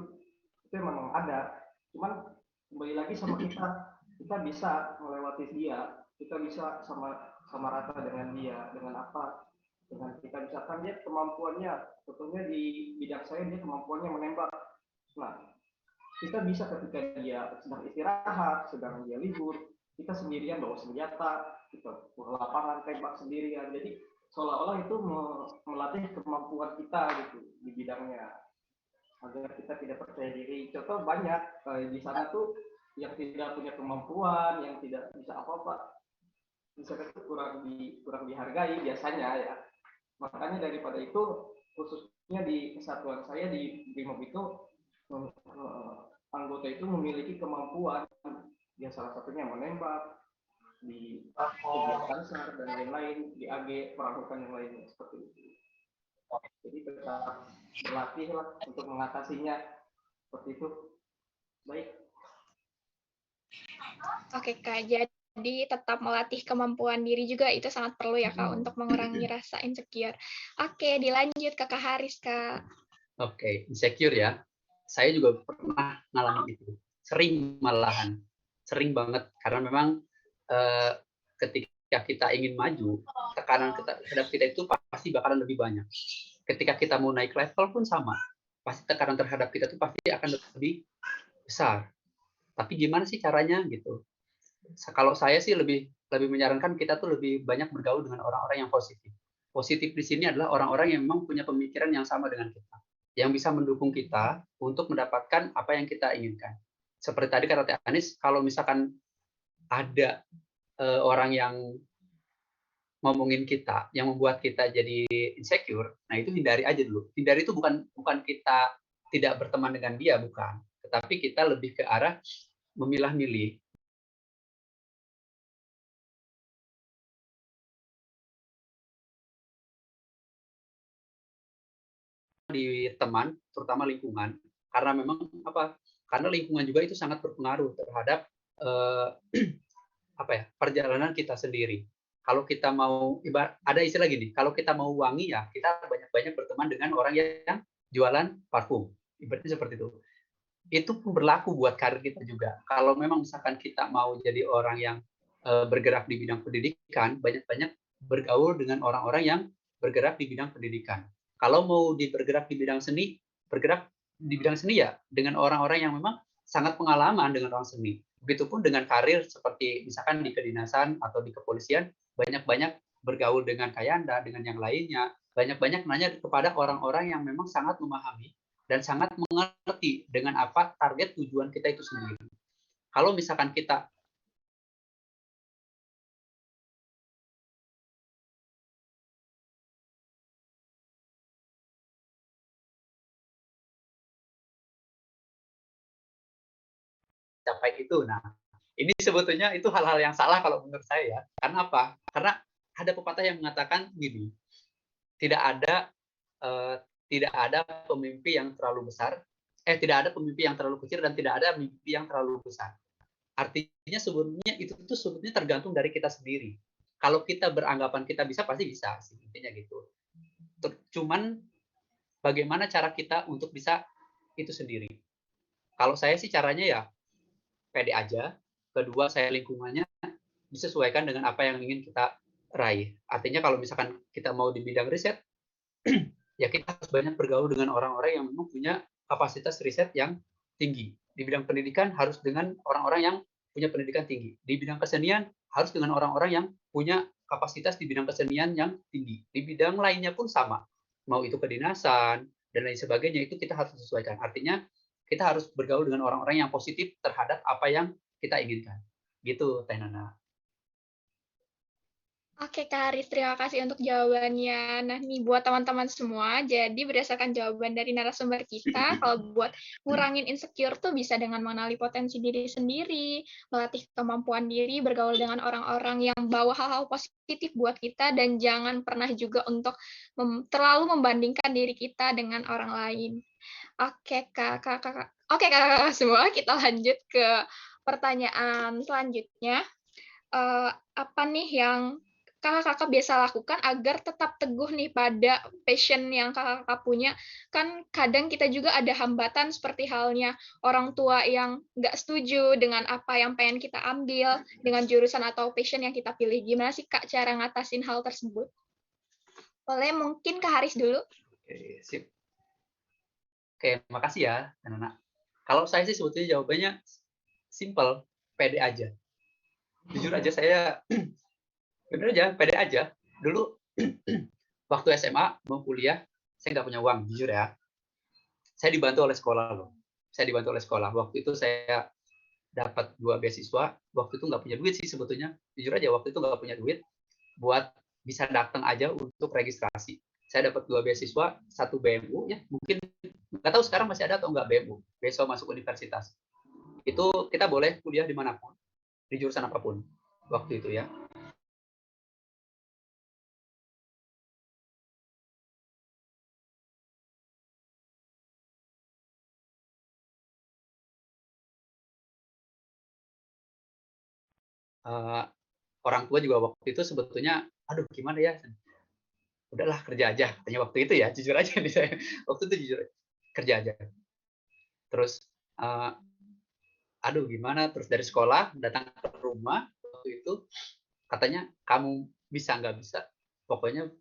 memang ada. Cuman kembali lagi sama kita bisa melewati dia, kita bisa sama rata dengan dia, dengan apa? Dengan kita misalkan dia kemampuannya, contohnya di bidang saya dia kemampuannya menembak. Nah, kita bisa ketika dia sedang istirahat, sedang dia libur, kita sendirian bawa senjata, kita ke lapangan tembak sendirian. Jadi seolah-olah itu melatih kemampuan kita gitu di bidangnya agar kita tidak percaya diri. Contoh banyak di sana tuh yang tidak punya kemampuan, yang tidak bisa apa-apa, misalnya itu kurang dihargai biasanya ya. Makanya daripada itu khususnya di kesatuan saya di BRIMOB itu anggota itu memiliki kemampuan, ya salah satunya menembak di kegiatan SAR dan lain-lain, di AG perampokan yang lainnya seperti itu. Jadi tetap berlatih lah untuk mengatasinya seperti itu. Baik. Oke, Kak. Jadi tetap melatih kemampuan diri juga itu sangat perlu ya, Kak, untuk mengurangi rasa insecure. Oke, dilanjut ke Kak Haris, Kak. Oke, insecure ya. Saya juga pernah ngalamin itu. Sering malahan. Sering banget. Karena memang ketika kita ingin maju, tekanan terhadap kita itu pasti pasti bakalan lebih banyak. Ketika kita mau naik level pun sama, pasti tekanan terhadap kita tuh pasti akan lebih besar. Tapi gimana sih caranya gitu? Kalau saya sih lebih menyarankan kita tuh lebih banyak bergaul dengan orang-orang yang positif. Positif di sini adalah orang-orang yang memang punya pemikiran yang sama dengan kita, yang bisa mendukung kita untuk mendapatkan apa yang kita inginkan. Seperti tadi kata Teh Anis, kalau misalkan ada orang yang ngomongin kita, yang membuat kita jadi insecure, nah itu hindari aja dulu. Hindari itu bukan kita tidak berteman dengan dia, bukan. Tetapi kita lebih ke arah memilah-milih di teman, terutama lingkungan, karena memang apa? Karena lingkungan juga itu sangat berpengaruh terhadap eh, apa ya, perjalanan kita sendiri. Kalau kita mau ada istilah gini, kalau kita mau wangi ya kita banyak-banyak berteman dengan orang yang jualan parfum. Ibaratnya seperti itu. Itu pun berlaku buat karir kita juga. Kalau memang misalkan kita mau jadi orang yang bergerak di bidang pendidikan, banyak-banyak bergaul dengan orang-orang yang bergerak di bidang pendidikan. Kalau mau bergerak di bidang seni, bergerak di bidang seni ya dengan orang-orang yang memang sangat pengalaman dengan orang seni. Begitupun dengan karir seperti misalkan di kedinasan atau di kepolisian, banyak-banyak bergaul dengan Kayanda, dengan yang lainnya, banyak-banyak nanya kepada orang-orang yang memang sangat memahami dan sangat mengerti dengan apa target tujuan kita itu sendiri. Kalau misalkan kita capai itu, nah ini sebetulnya itu hal-hal yang salah kalau menurut saya ya. Karena apa? Karena ada pepatah yang mengatakan gini, tidak ada eh, tidak ada pemimpi yang terlalu besar, tidak ada pemimpi yang terlalu kecil dan tidak ada mimpi yang terlalu besar. Artinya sebetulnya itu tuh sebetulnya tergantung dari kita sendiri. Kalau kita beranggapan kita bisa, pasti bisa sih intinya gitu. Cuman bagaimana cara kita untuk bisa itu sendiri. Kalau saya sih caranya ya pede aja. Kedua, saya lingkungannya disesuaikan dengan apa yang ingin kita raih. Artinya kalau misalkan kita mau di bidang riset, ya kita harus banyak bergaul dengan orang-orang yang memang punya kapasitas riset yang tinggi. Di bidang pendidikan harus dengan orang-orang yang punya pendidikan tinggi. Di bidang kesenian harus dengan orang-orang yang punya kapasitas di bidang kesenian yang tinggi. Di bidang lainnya pun sama. Mau itu kedinasan dan lain sebagainya, itu kita harus sesuaikan. Artinya kita harus bergaul dengan orang-orang yang positif terhadap apa yang kita inginkan. Gitu, Teh Nana. Oke, Kak Haris, terima kasih untuk jawabannya. Nah, nih buat teman-teman semua, jadi berdasarkan jawaban dari narasumber kita, kalau buat ngurangin insecure tuh bisa dengan mengenali potensi diri sendiri, melatih kemampuan diri, bergaul dengan orang-orang yang bawa hal-hal positif buat kita, dan jangan pernah juga untuk terlalu membandingkan diri kita dengan orang lain. Oke, Oke, Kakak semua, kita lanjut ke pertanyaan selanjutnya. Apa nih yang kakak-kakak biasa lakukan agar tetap teguh nih pada passion yang kakak-kakak punya? Kan kadang kita juga ada hambatan seperti halnya orang tua yang nggak setuju dengan apa yang pengen kita ambil, dengan jurusan atau passion yang kita pilih. Gimana sih Kak cara ngatasin hal tersebut? Boleh mungkin Kak Haris dulu? Oke, sip. Oke, makasih ya, Nana. Kalau saya sih sebetulnya jawabannya simple, pede aja. Jujur aja saya bener aja, pede aja. Dulu waktu SMA mau kuliah, saya nggak punya uang, jujur ya. Saya dibantu oleh sekolah loh. Saya dibantu oleh sekolah. Waktu itu saya dapat 2 beasiswa. Waktu itu nggak punya duit sih sebetulnya. Jujur aja waktu itu nggak punya duit buat bisa datang aja untuk registrasi. Saya dapat 2 beasiswa, 1 BMU ya, mungkin nggak tahu sekarang masih ada atau nggak BMU, beasiswa masuk universitas. Itu kita boleh kuliah dimanapun, di jurusan apapun waktu itu ya. Uh, Orang tua juga waktu itu sebetulnya, aduh gimana ya, udahlah kerja aja, katanya waktu itu ya, jujur aja nih saya, waktu itu jujur kerja aja. Terus aduh gimana, terus dari sekolah datang ke rumah waktu itu, katanya kamu bisa nggak bisa, pokoknya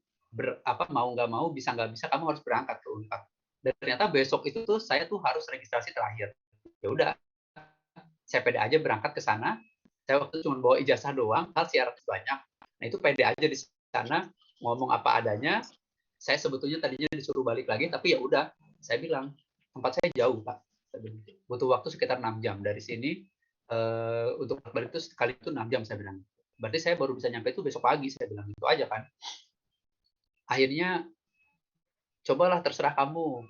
mau nggak mau, bisa nggak bisa, kamu harus berangkat ke Unpad. Dan ternyata besok itu tuh saya tuh harus registrasi terakhir. Ya udah, saya pede aja berangkat ke sana. Saya waktu itu cuma bawa ijazah doang, hal syarat banyak. Nah itu pede aja di sana, ngomong apa adanya. Saya sebetulnya tadinya disuruh balik lagi, tapi ya udah, saya bilang tempat saya jauh Pak. Butuh waktu sekitar 6 jam dari sini. Untuk balik itu sekali itu 6 jam saya bilang. Berarti saya baru bisa nyampe itu besok pagi, saya bilang itu aja kan. Akhirnya cobalah, terserah kamu.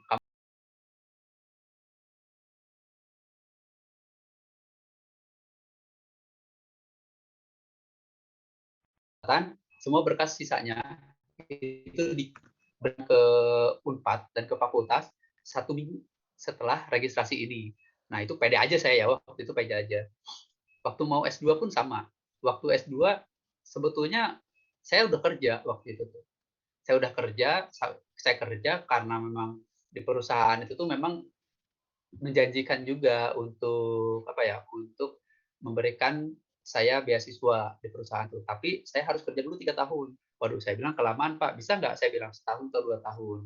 Semua berkas sisanya itu ke Unpad dan ke fakultas 1 minggu setelah registrasi ini. Nah itu pede aja saya ya, waktu itu pede aja. Waktu mau S2 pun sama. Waktu S2 sebetulnya saya udah kerja waktu itu. Saya udah kerja, saya kerja karena memang di perusahaan itu tuh memang menjanjikan juga untuk untuk memberikan saya beasiswa di perusahaan itu. Tapi saya harus kerja dulu 3 tahun. Waduh, saya bilang kelamaan Pak, bisa nggak? Saya bilang setahun atau 2 tahun.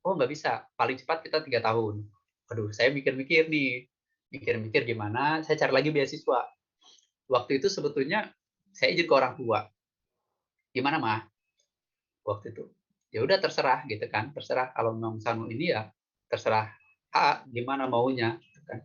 Oh nggak bisa, paling cepat kita 3 tahun. Waduh, saya mikir-mikir nih, mikir-mikir gimana, saya cari lagi beasiswa. Waktu itu sebetulnya saya izin ke orang tua. Gimana mah? Waktu itu. Ya udah terserah gitu kan, terserah kalau memang Sanu ini ya terserah gimana maunya gitu kan.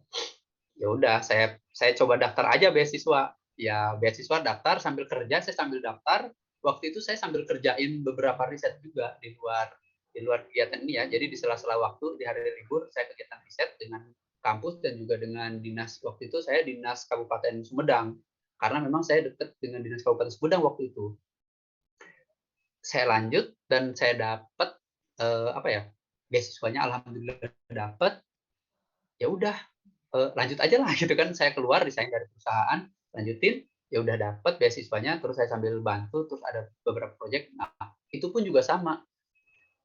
Ya udah saya coba daftar aja beasiswa. Ya beasiswa daftar sambil kerja, saya sambil daftar. Waktu itu saya sambil kerjain beberapa riset juga di luar kegiatan ini ya. Jadi di sela-sela waktu di hari libur saya kegiatan riset dengan kampus dan juga dengan dinas. Waktu itu saya dinas Kabupaten Sumedang karena memang saya dekat dengan dinas Kabupaten Sumedang waktu itu. Saya lanjut dan saya dapat beasiswanya alhamdulillah dapat. Ya udah lanjut aja lah gitu kan, saya keluar resign dari perusahaan, lanjutin, ya udah dapat beasiswanya, terus saya sambil bantu, terus ada beberapa proyek. Nah itu pun juga sama,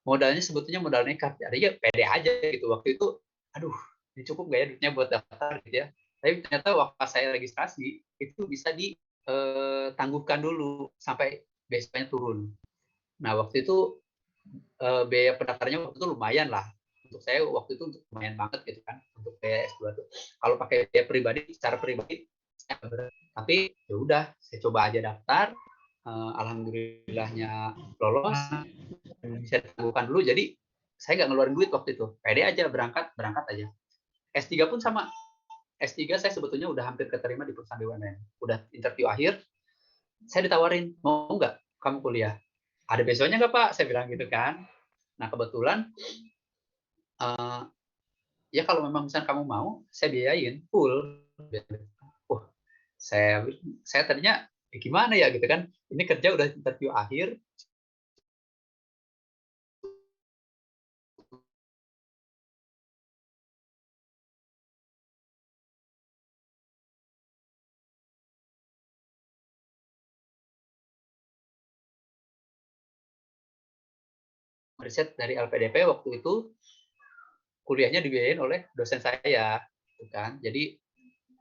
modalnya sebetulnya modal nekat, jadi ya pede aja gitu. Waktu itu aduh, ini cukup gak ya duitnya buat daftar gitu ya, tapi ternyata waktu saya registrasi itu bisa ditangguhkan dulu sampai beasiswanya turun. Nah waktu itu biaya pendaftarannya waktu itu lumayan lah. Untuk saya waktu itu lumayan banget gitu kan untuk biaya S2 tuh. Kalau pakai biaya pribadi, secara pribadi, tapi ya udah saya coba aja daftar. Alhamdulillahnya lolos, bisa ditangguhkan dulu. Jadi saya nggak ngeluarin duit waktu itu. Pede aja berangkat aja. S3 pun sama. S3 saya sebetulnya udah hampir keterima di perusahaan BUMN. Udah interview akhir, saya ditawarin, mau nggak kamu kuliah? Ada besoknya nggak Pak? Saya bilang gitu kan. Nah kebetulan ya kalau memang misalnya kamu mau, saya biayain full. Saya tadinya gimana ya gitu kan. Ini kerja udah interview akhir. Riset dari LPDP waktu itu kuliahnya dibiayain oleh dosen saya, gitu kan. Jadi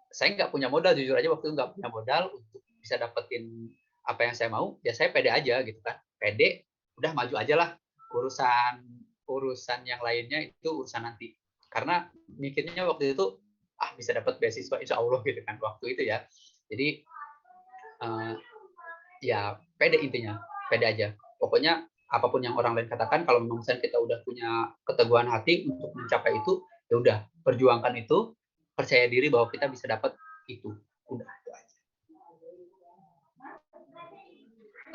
saya nggak punya modal, jujur aja waktu itu nggak punya modal untuk bisa dapetin apa yang saya mau. Ya saya pede aja gitu kan, pede, udah maju aja lah. Urusan yang lainnya itu urusan nanti. Karena mikirnya waktu itu bisa dapat beasiswa insya Allah gitu kan waktu itu ya. Jadi ya pede intinya, pede aja. Pokoknya apapun yang orang lain katakan, kalau memang kita udah punya keteguhan hati untuk mencapai itu, ya udah perjuangkan itu, percaya diri bahwa kita bisa dapat itu. Udah itu aja.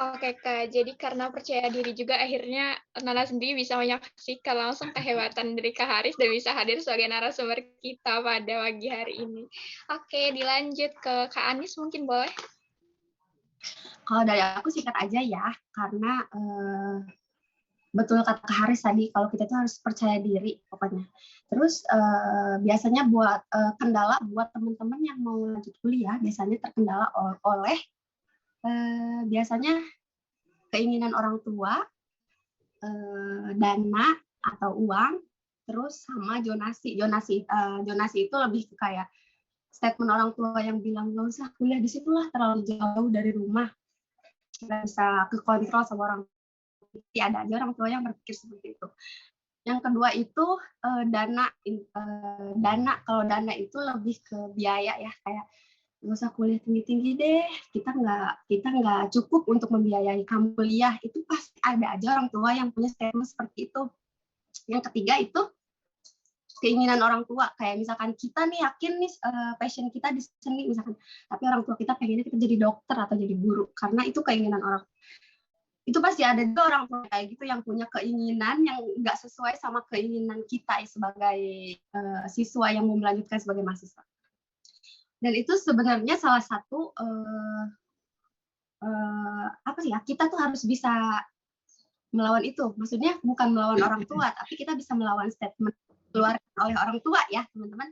Oke Kak, jadi karena percaya diri juga akhirnya Nana sendiri bisa menyaksikan langsung kehebatan dari Kak Haris dan bisa hadir sebagai narasumber kita pada pagi hari ini. Oke, dilanjut ke Kak Anis mungkin boleh? Kalau dari aku singkat aja ya, karena betul kata Kak Haris tadi, kalau kita tuh harus percaya diri pokoknya. Terus biasanya buat kendala buat teman-teman yang mau lanjut kuliah, biasanya terkendala oleh biasanya keinginan orang tua, dana atau uang, terus sama zonasi. Zonasi itu lebih ke kayak statement orang tua yang bilang nggak usah kuliah di situlah, terlalu jauh dari rumah, nggak bisa kekontrol sama orang Tapi ada aja orang tua yang berpikir seperti itu. Yang kedua itu dana. Kalau dana itu lebih ke biaya ya, kayak nggak usah kuliah tinggi-tinggi deh, kita nggak cukup untuk membiayai kamu kuliah. Itu pasti ada aja orang tua yang punya statement seperti itu. Yang ketiga itu keinginan orang tua, kayak misalkan kita nih yakin nih passion kita di seni misalkan, tapi orang tua kita pengennya kita jadi dokter atau jadi guru, karena itu keinginan orang. Itu pasti ada juga orang tua kayak gitu yang punya keinginan yang nggak sesuai sama keinginan kita sebagai siswa yang mau melanjutkan sebagai mahasiswa. Dan itu sebenarnya salah satu apa sih ya, kita tuh harus bisa melawan itu. Maksudnya bukan melawan orang tua, tapi kita bisa melawan statement keluar oleh orang tua ya teman-teman.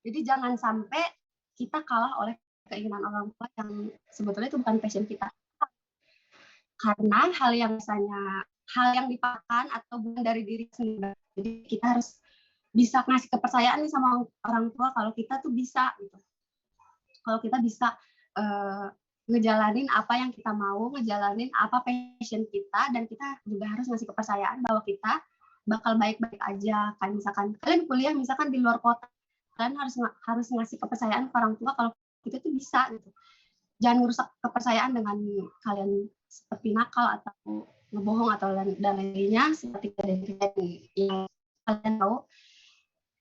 Jadi jangan sampai kita kalah oleh keinginan orang tua yang sebetulnya itu bukan passion kita. Karena hal yang dipaksakan atau bukan dari diri sendiri. Jadi kita harus bisa ngasih kepercayaan nih sama orang tua kalau kita tuh bisa gitu. Kalau kita bisa ngejalanin apa yang kita mau, ngejalanin apa passion kita, dan kita juga harus ngasih kepercayaan bahwa kita bakal baik-baik aja. Kan misalkan kalian kuliah misalkan di luar kota, kalian harus ngasih kepercayaan ke orang tua kalau kita tuh bisa gitu. Jangan merusak kepercayaan dengan kalian seperti nakal atau ngebohong atau dan lainnya seperti kejadian yang kalian tahu.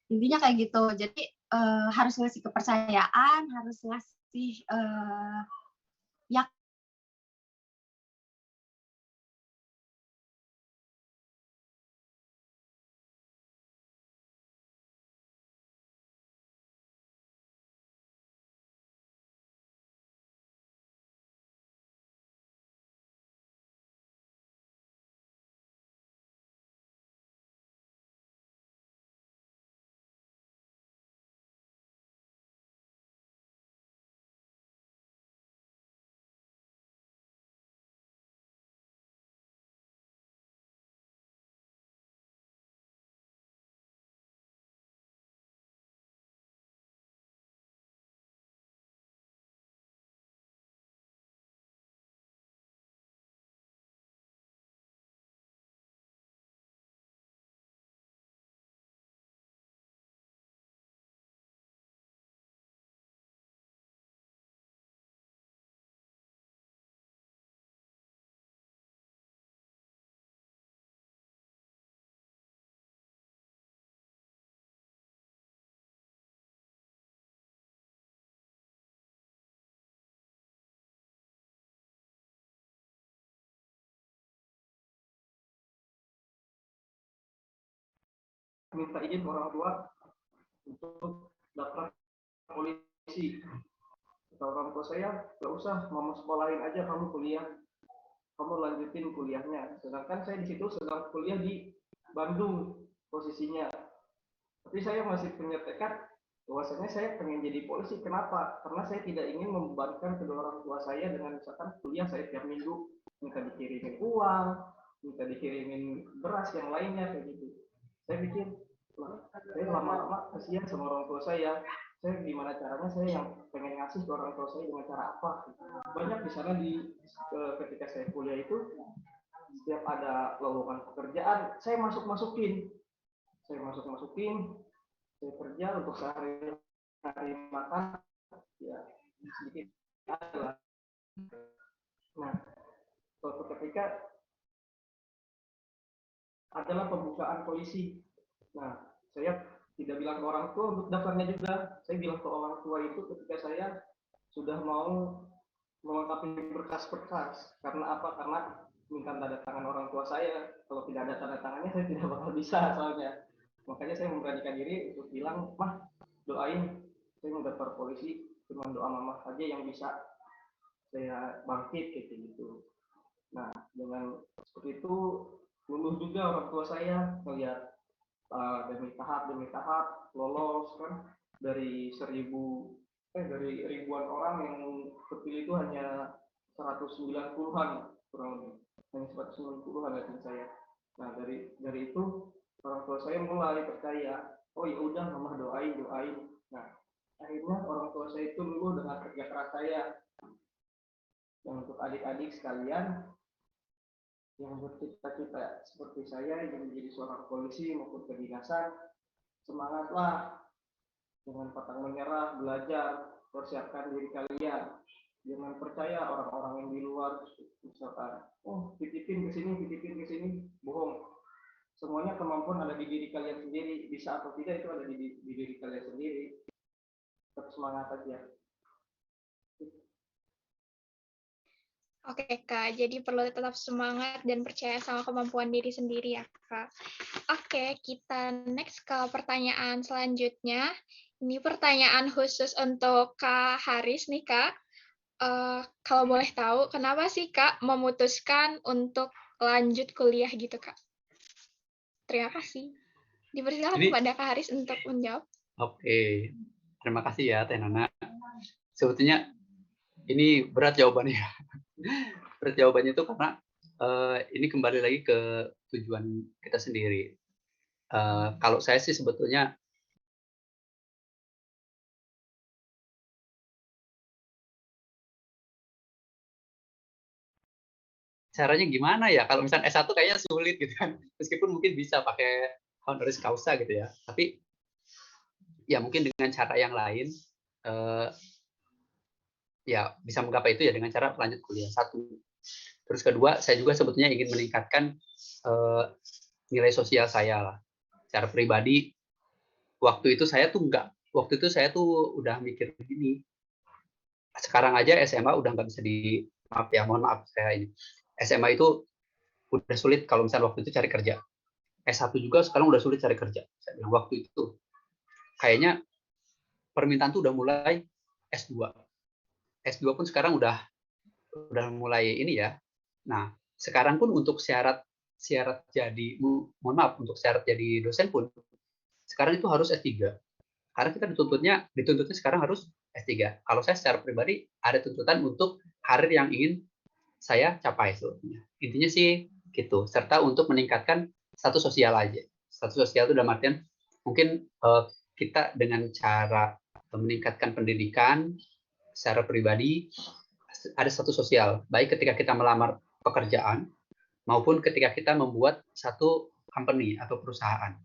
Intinya kayak gitu. Jadi harus ngasih kepercayaan, harus ngasih minta izin orang tua untuk daftar polisi. Kata orang tua saya, nggak usah, mama sekolahin aja kamu kuliah, kamu lanjutin kuliahnya. Sedangkan saya di situ sedang kuliah di Bandung posisinya. Tapi saya masih punya tekad bahwasanya saya pengen jadi polisi. Kenapa? Karena saya tidak ingin membebankan kedua orang tua saya dengan misalkan kuliah saya tiap minggu minta dikirimin uang, minta dikirimin beras yang lainnya kayak gitu. Saya pikir, saya lama-lama kasihan sama orang tua saya. Saya gimana caranya saya yang pengen ngasih ke orang tua saya dengan cara apa? Banyak di sana ketika saya kuliah itu setiap ada lowongan pekerjaan saya masukin, saya kerja untuk sehari-hari makan ya sedikit ada. Nah, suatu ketika adalah pembukaan polisi. Nah, saya tidak bilang ke orang tua untuk daftarnya juga. Saya bilang ke orang tua itu ketika saya sudah mau melengkapi berkas-berkas. Karena apa? Karena minta tanda tangan orang tua saya. Kalau tidak ada tanda tangannya saya tidak bakal bisa soalnya. Makanya saya memberanikan diri untuk bilang, mah doain saya mau daftar polisi, cuma doa mama aja yang bisa saya bangkit kayak gitu. Nah, dengan seperti itu luluh juga orang tua saya melihat demi tahap lolos kan dari ribuan orang yang terpilih itu hanya 190-an kurang lebih, hanya 190-an ya saya. Nah dari itu orang tua saya mulai percaya, oh ya udah mama doain. Nah akhirnya orang tua saya itu luluh dengan kerja keras saya. Dan untuk adik-adik sekalian yang bercita-cita seperti saya ingin menjadi seorang polisi maupun kedinasan, semangatlah, jangan pantang menyerah, belajar, persiapkan diri kalian. Jangan percaya orang-orang yang di luar, misalkan, oh titipin ke sini, bohong. Semuanya kemampuan ada di diri kalian sendiri, bisa atau tidak itu ada di diri kalian sendiri. Tetap semangat aja. Oke, Kak. Jadi perlu tetap semangat dan percaya sama kemampuan diri sendiri ya, Kak. Oke, kita next ke pertanyaan selanjutnya. Ini pertanyaan khusus untuk Kak Haris nih, Kak. Kalau boleh tahu, kenapa sih Kak memutuskan untuk lanjut kuliah gitu, Kak? Terima kasih. Dipersilakan Ini kepada Kak Haris untuk menjawab. oke. Terima kasih ya Teh Nana. Sebetulnya ini berat jawabannya. Berat jawabannya itu karena ini kembali lagi ke tujuan kita sendiri. Kalau saya sih sebetulnya caranya gimana ya? Kalau misalnya S1 kayaknya sulit gitu kan. Meskipun mungkin bisa pakai honoris causa gitu ya. Tapi ya mungkin dengan cara yang lain ya bisa menggapai itu ya dengan cara lanjut kuliah. Satu. Terus kedua, saya juga sebetulnya ingin meningkatkan nilai sosial saya lah. Secara pribadi, waktu itu saya tuh udah mikir begini. Sekarang aja SMA udah nggak bisa mohon maaf saya ini. SMA itu udah sulit kalau misalnya waktu itu cari kerja. S1 juga sekarang udah sulit cari kerja. Saya bilang waktu itu kayaknya permintaan tuh udah mulai S2. S2 pun sekarang udah mulai ini ya. Nah, sekarang pun untuk syarat jadi mohon maaf untuk syarat jadi dosen pun sekarang itu harus S3. Karena kita dituntutnya sekarang harus S3. Kalau saya secara pribadi ada tuntutan untuk karir yang ingin saya capai sebetulnya. Intinya sih gitu, serta untuk meningkatkan status sosial aja. Status sosial itu dalam artian mungkin kita dengan cara meningkatkan pendidikan secara pribadi ada status sosial, baik ketika kita melamar pekerjaan maupun ketika kita membuat satu company atau perusahaan.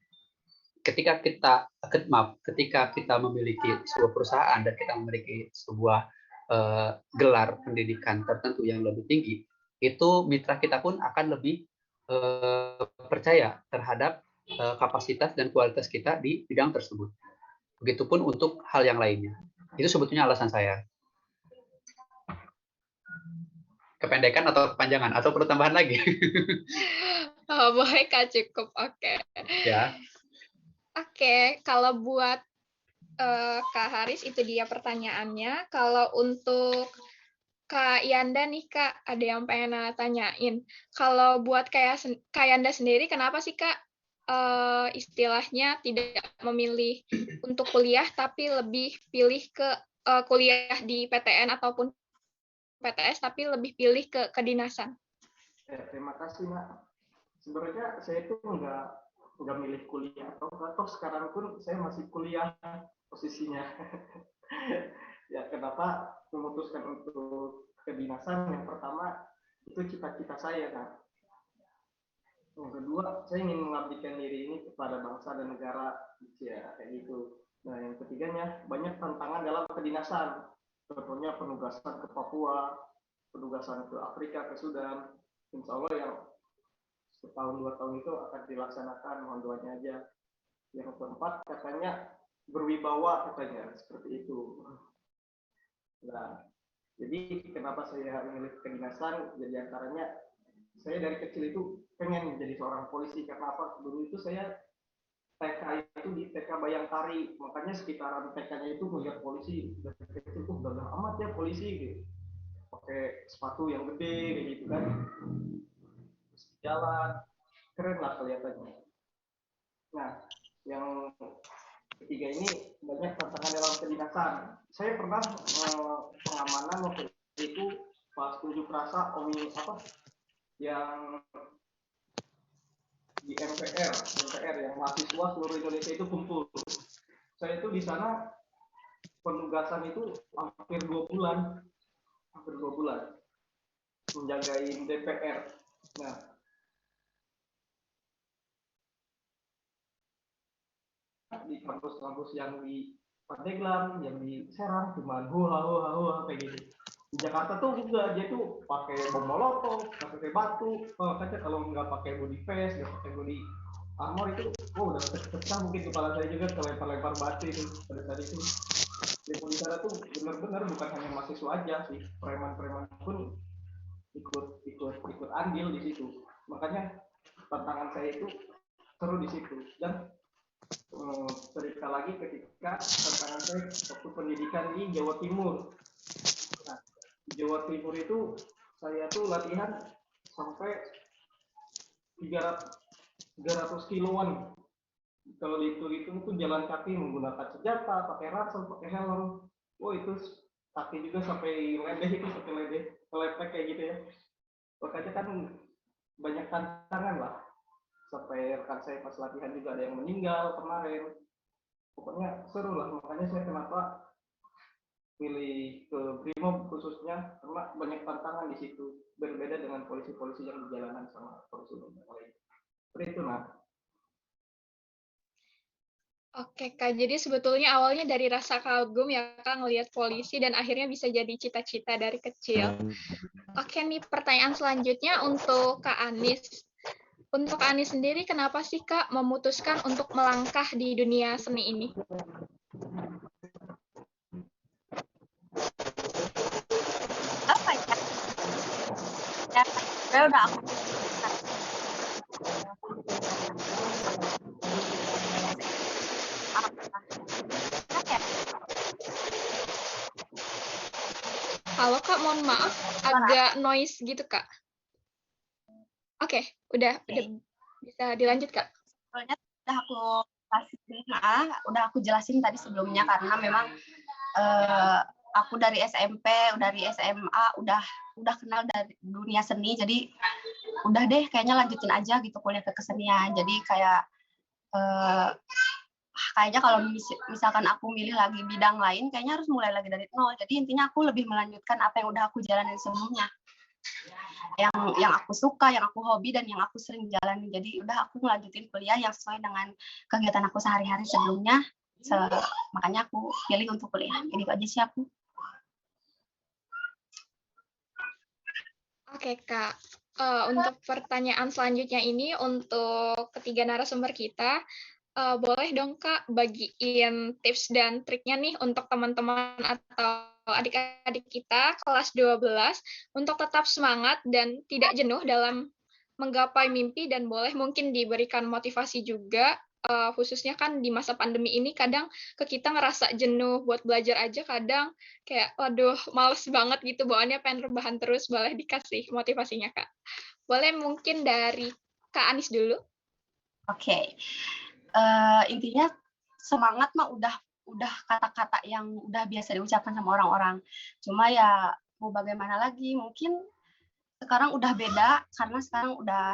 Ketika kita memiliki sebuah perusahaan dan kita memiliki sebuah gelar pendidikan tertentu yang lebih tinggi, itu mitra kita pun akan lebih percaya terhadap kapasitas dan kualitas kita di bidang tersebut. Begitupun untuk hal yang lainnya. Itu sebetulnya alasan saya. Kependekan atau kepanjangan atau perlu tambahan lagi? Oh, boleh Kak, cukup. Oke. Ya. Oke, kalau buat Kak Haris itu dia pertanyaannya. Kalau untuk Kak Yanda nih Kak, ada yang pengen tanyain. Kalau buat Kak Yanda sendiri, kenapa sih Kak istilahnya tidak memilih untuk kuliah, tapi lebih pilih ke kuliah di PTN ataupun PTS, tapi lebih pilih ke kedinasan? Terima kasih, Nak. Sebenarnya saya itu nggak milih kuliah atau sekarang pun saya masih kuliah posisinya. Ya kenapa memutuskan untuk kedinasan? Yang pertama itu cita-cita saya, Nak. Yang kedua, saya ingin mengabdikan diri ini kepada bangsa dan negara, ya kayak gitu. Nah, yang ketiganya banyak tantangan dalam kedinasan. Contohnya penugasan ke Papua, penugasan ke Afrika, ke Sudan. Insya Allah yang setahun 2 tahun itu akan dilaksanakan, mohon doanya aja. Yang keempat katanya berwibawa katanya seperti itu. Nah, jadi kenapa saya memilih kedinasan? Jadi antaranya saya dari kecil itu pengen menjadi seorang polisi karena apa? Dulu itu saya TK itu di TK Bayangkari, makanya sekitaran TK-nya itu melihat polisi dari kecil tuh gagah amat ya polisi gitu. Pakai sepatu yang gede gitu kan. Jalan keren lah kelihatannya. Nah, yang ketiga ini banyak tantangan dalam kedinasan. Saya pernah pengamanan waktu itu pas unjuk rasa yang di MPR yang mahasiswa seluruh Indonesia itu kumpul. Saya itu di sana penugasan itu hampir 2 bulan menjagain DPR. Nah, di kampus-kampus yang di Pandeglang, yang di Serang cuma hua kayak gitu. Di Jakarta tuh juga dia tuh pakai bom molotov, pakai batu, katanya kalau nggak pakai body vest, nggak pakai body armor itu, udah pecah mungkin kepala saya juga kelempar-lempar batu itu pada saat itu. Demo di sana tuh benar-benar bukan hanya mahasiswa aja sih, preman-preman pun ikut andil di situ. Makanya tantangan saya itu seru di situ. Dan cerita lagi ketika tantangan saya waktu pendidikan di Jawa Timur. Nah, di Jawa Timur itu saya tuh latihan sampai 300 kiloan. Kalau dihitung itu jalan kaki menggunakan senjata, pakai ransel, pakai helm. Itu kaki juga sampai ledeh itu, sampai ledeh, kelepek kayak gitu ya. Makanya kan banyak tantangan lah. Sampai rekan saya pas latihan juga ada yang meninggal kemarin. Pokoknya seru lah. Makanya saya kenapa pilih ke Brimob khususnya, karena banyak tantangan di situ. Berbeda dengan polisi-polisi yang di jalanan sama polisi yang lain. Seperti itu, nah. Oke, Kak. Jadi sebetulnya awalnya dari rasa kagum ya, Kak, ngelihat polisi dan akhirnya bisa jadi cita-cita dari kecil. Oke nih, pertanyaan selanjutnya untuk Kak Anis. Untuk Kak Anis sendiri, kenapa sih Kak memutuskan untuk melangkah di dunia seni ini? Apa ya? Ya udah aku Halo Kak, mohon maaf, agak noise gitu Kak. Oke, udah bisa dilanjut Kak. Soalnya udah aku jelasin tadi sebelumnya, karena memang aku dari SMP, dari SMA udah kenal dari dunia seni, jadi udah deh kayaknya lanjutin aja gitu kuliah ke kesenian. Jadi kayaknya kalau misalkan aku milih lagi bidang lain, kayaknya harus mulai lagi dari nol. Jadi intinya aku lebih melanjutkan apa yang udah aku jalanin sebelumnya, yang aku suka, yang aku hobi, dan yang aku sering jalanin. Jadi udah aku melanjutin kuliah yang sesuai dengan kegiatan aku sehari-hari sebelumnya. Makanya aku pilih untuk kuliah. Jadi itu aja sih aku. Oke Kak, untuk pertanyaan selanjutnya ini untuk ketiga narasumber kita, boleh dong Kak bagiin tips dan triknya nih untuk teman-teman atau adik-adik kita kelas 12 untuk tetap semangat dan tidak jenuh dalam menggapai mimpi, dan boleh mungkin diberikan motivasi juga, khususnya kan di masa pandemi ini kadang kita ngerasa jenuh buat belajar aja, kadang kayak waduh males banget gitu bawaannya, pengen rebahan terus. Boleh dikasih motivasinya Kak? Boleh mungkin dari Kak Anis dulu. Oke. Intinya semangat mah udah kata-kata yang udah biasa diucapkan sama orang-orang. Cuma ya mau bagaimana lagi, mungkin sekarang udah beda karena sekarang udah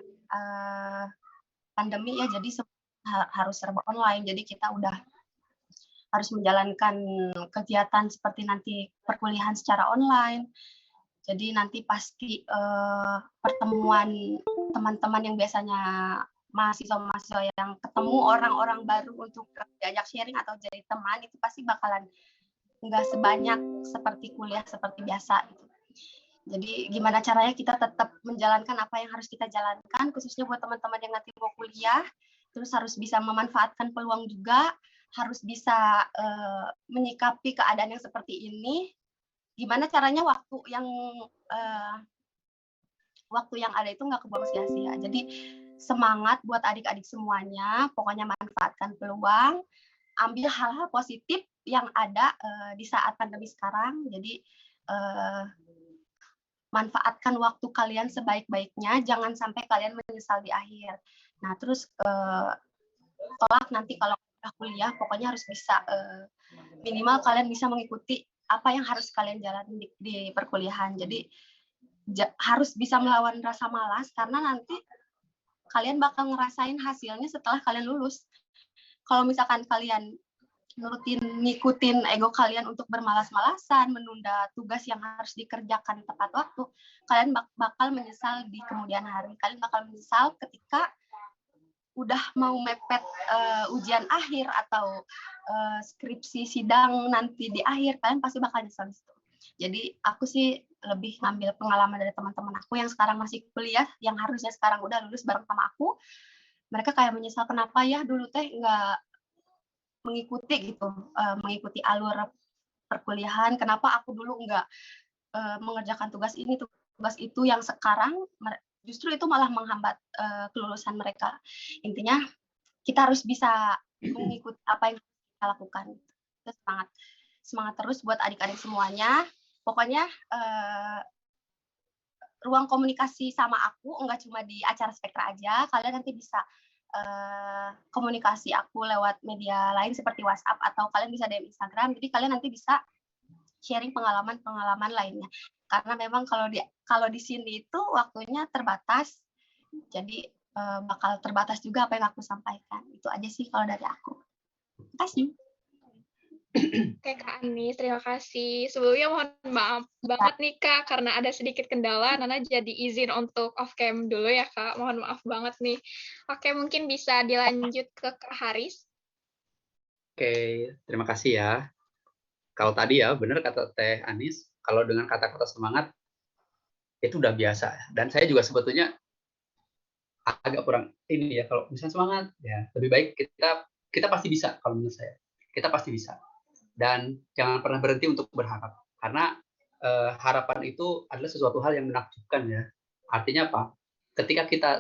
pandemi ya, jadi harus serba online. Jadi kita udah harus menjalankan kegiatan seperti nanti perkuliahan secara online. Jadi nanti pasti pertemuan teman-teman yang biasanya mahasiswa-mahasiswa yang ketemu orang-orang baru untuk diajak sharing atau jadi teman, itu pasti bakalan nggak sebanyak seperti kuliah seperti biasa gitu. Jadi gimana caranya kita tetap menjalankan apa yang harus kita jalankan, khususnya buat teman-teman yang nanti mau kuliah, terus harus bisa memanfaatkan peluang juga, harus bisa menyikapi keadaan yang seperti ini. Gimana caranya waktu yang ada itu nggak kebuang sia-sia. Jadi semangat buat adik-adik semuanya, pokoknya manfaatkan peluang, ambil hal-hal positif yang ada di saat pandemi sekarang. Jadi manfaatkan waktu kalian sebaik-baiknya, jangan sampai kalian menyesal di akhir. Nah, terus tolak nanti kalau udah kuliah, pokoknya harus bisa minimal kalian bisa mengikuti apa yang harus kalian jalani di perkuliahan. Jadi harus bisa melawan rasa malas, karena nanti kalian bakal ngerasain hasilnya setelah kalian lulus. Kalau misalkan kalian ngikutin ego kalian untuk bermalas-malasan, menunda tugas yang harus dikerjakan tepat waktu, kalian bakal menyesal di kemudian hari. Kalian bakal menyesal ketika udah mau mepet ujian akhir atau skripsi sidang nanti di akhir, kalian pasti bakal nyesel di situ. Jadi aku sih lebih ngambil pengalaman dari teman-teman aku yang sekarang masih kuliah, yang harusnya sekarang udah lulus bareng sama aku. Mereka kayak menyesal, kenapa ya dulu teh nggak mengikuti gitu, mengikuti alur perkuliahan, kenapa aku dulu nggak mengerjakan tugas ini, tugas itu, yang sekarang justru itu malah menghambat kelulusan mereka. Intinya kita harus bisa mengikuti apa yang kita lakukan. Kita semangat terus buat adik-adik semuanya. Pokoknya ruang komunikasi sama aku nggak cuma di acara Spektra aja. Kalian nanti bisa komunikasi aku lewat media lain seperti WhatsApp, atau kalian bisa DM Instagram. Jadi kalian nanti bisa sharing pengalaman-pengalaman lainnya. Karena memang kalau di sini itu waktunya terbatas. Jadi bakal terbatas juga apa yang aku sampaikan. Itu aja sih kalau dari aku. Terima kasih. Oke Kak Anis, terima kasih. Sebelumnya mohon maaf banget nih Kak, karena ada sedikit kendala, Nana jadi izin untuk off cam dulu ya Kak. Mohon maaf banget nih. Oke, mungkin bisa dilanjut ke Kak Haris. Oke, terima kasih ya. Kalau tadi ya, benar kata Teh Anis, kalau dengan kata-kata semangat, itu udah biasa. Dan saya juga sebetulnya agak kurang ini ya, kalau misalnya semangat, ya lebih baik kita pasti bisa, kalau menurut saya. Kita pasti bisa. Dan jangan pernah berhenti untuk berharap. Karena harapan itu adalah sesuatu hal yang menakjubkan ya. Artinya apa? Ketika kita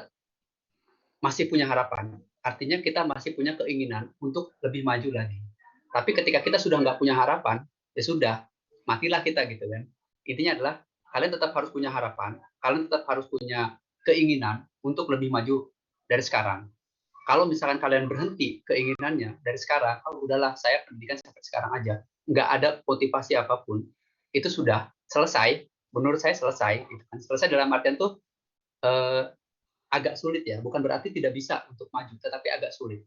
masih punya harapan, artinya kita masih punya keinginan untuk lebih maju lagi. Tapi ketika kita sudah nggak punya harapan, ya sudah, matilah kita gitu kan. Intinya adalah kalian tetap harus punya harapan, kalian tetap harus punya keinginan untuk lebih maju dari sekarang. Kalau misalkan kalian berhenti keinginannya dari sekarang, oh udahlah saya pendidikan sampai sekarang aja, nggak ada motivasi apapun, itu sudah selesai. Menurut saya selesai. Gitu kan. Selesai dalam artian tuh agak sulit ya, bukan berarti tidak bisa untuk maju, tetapi agak sulit.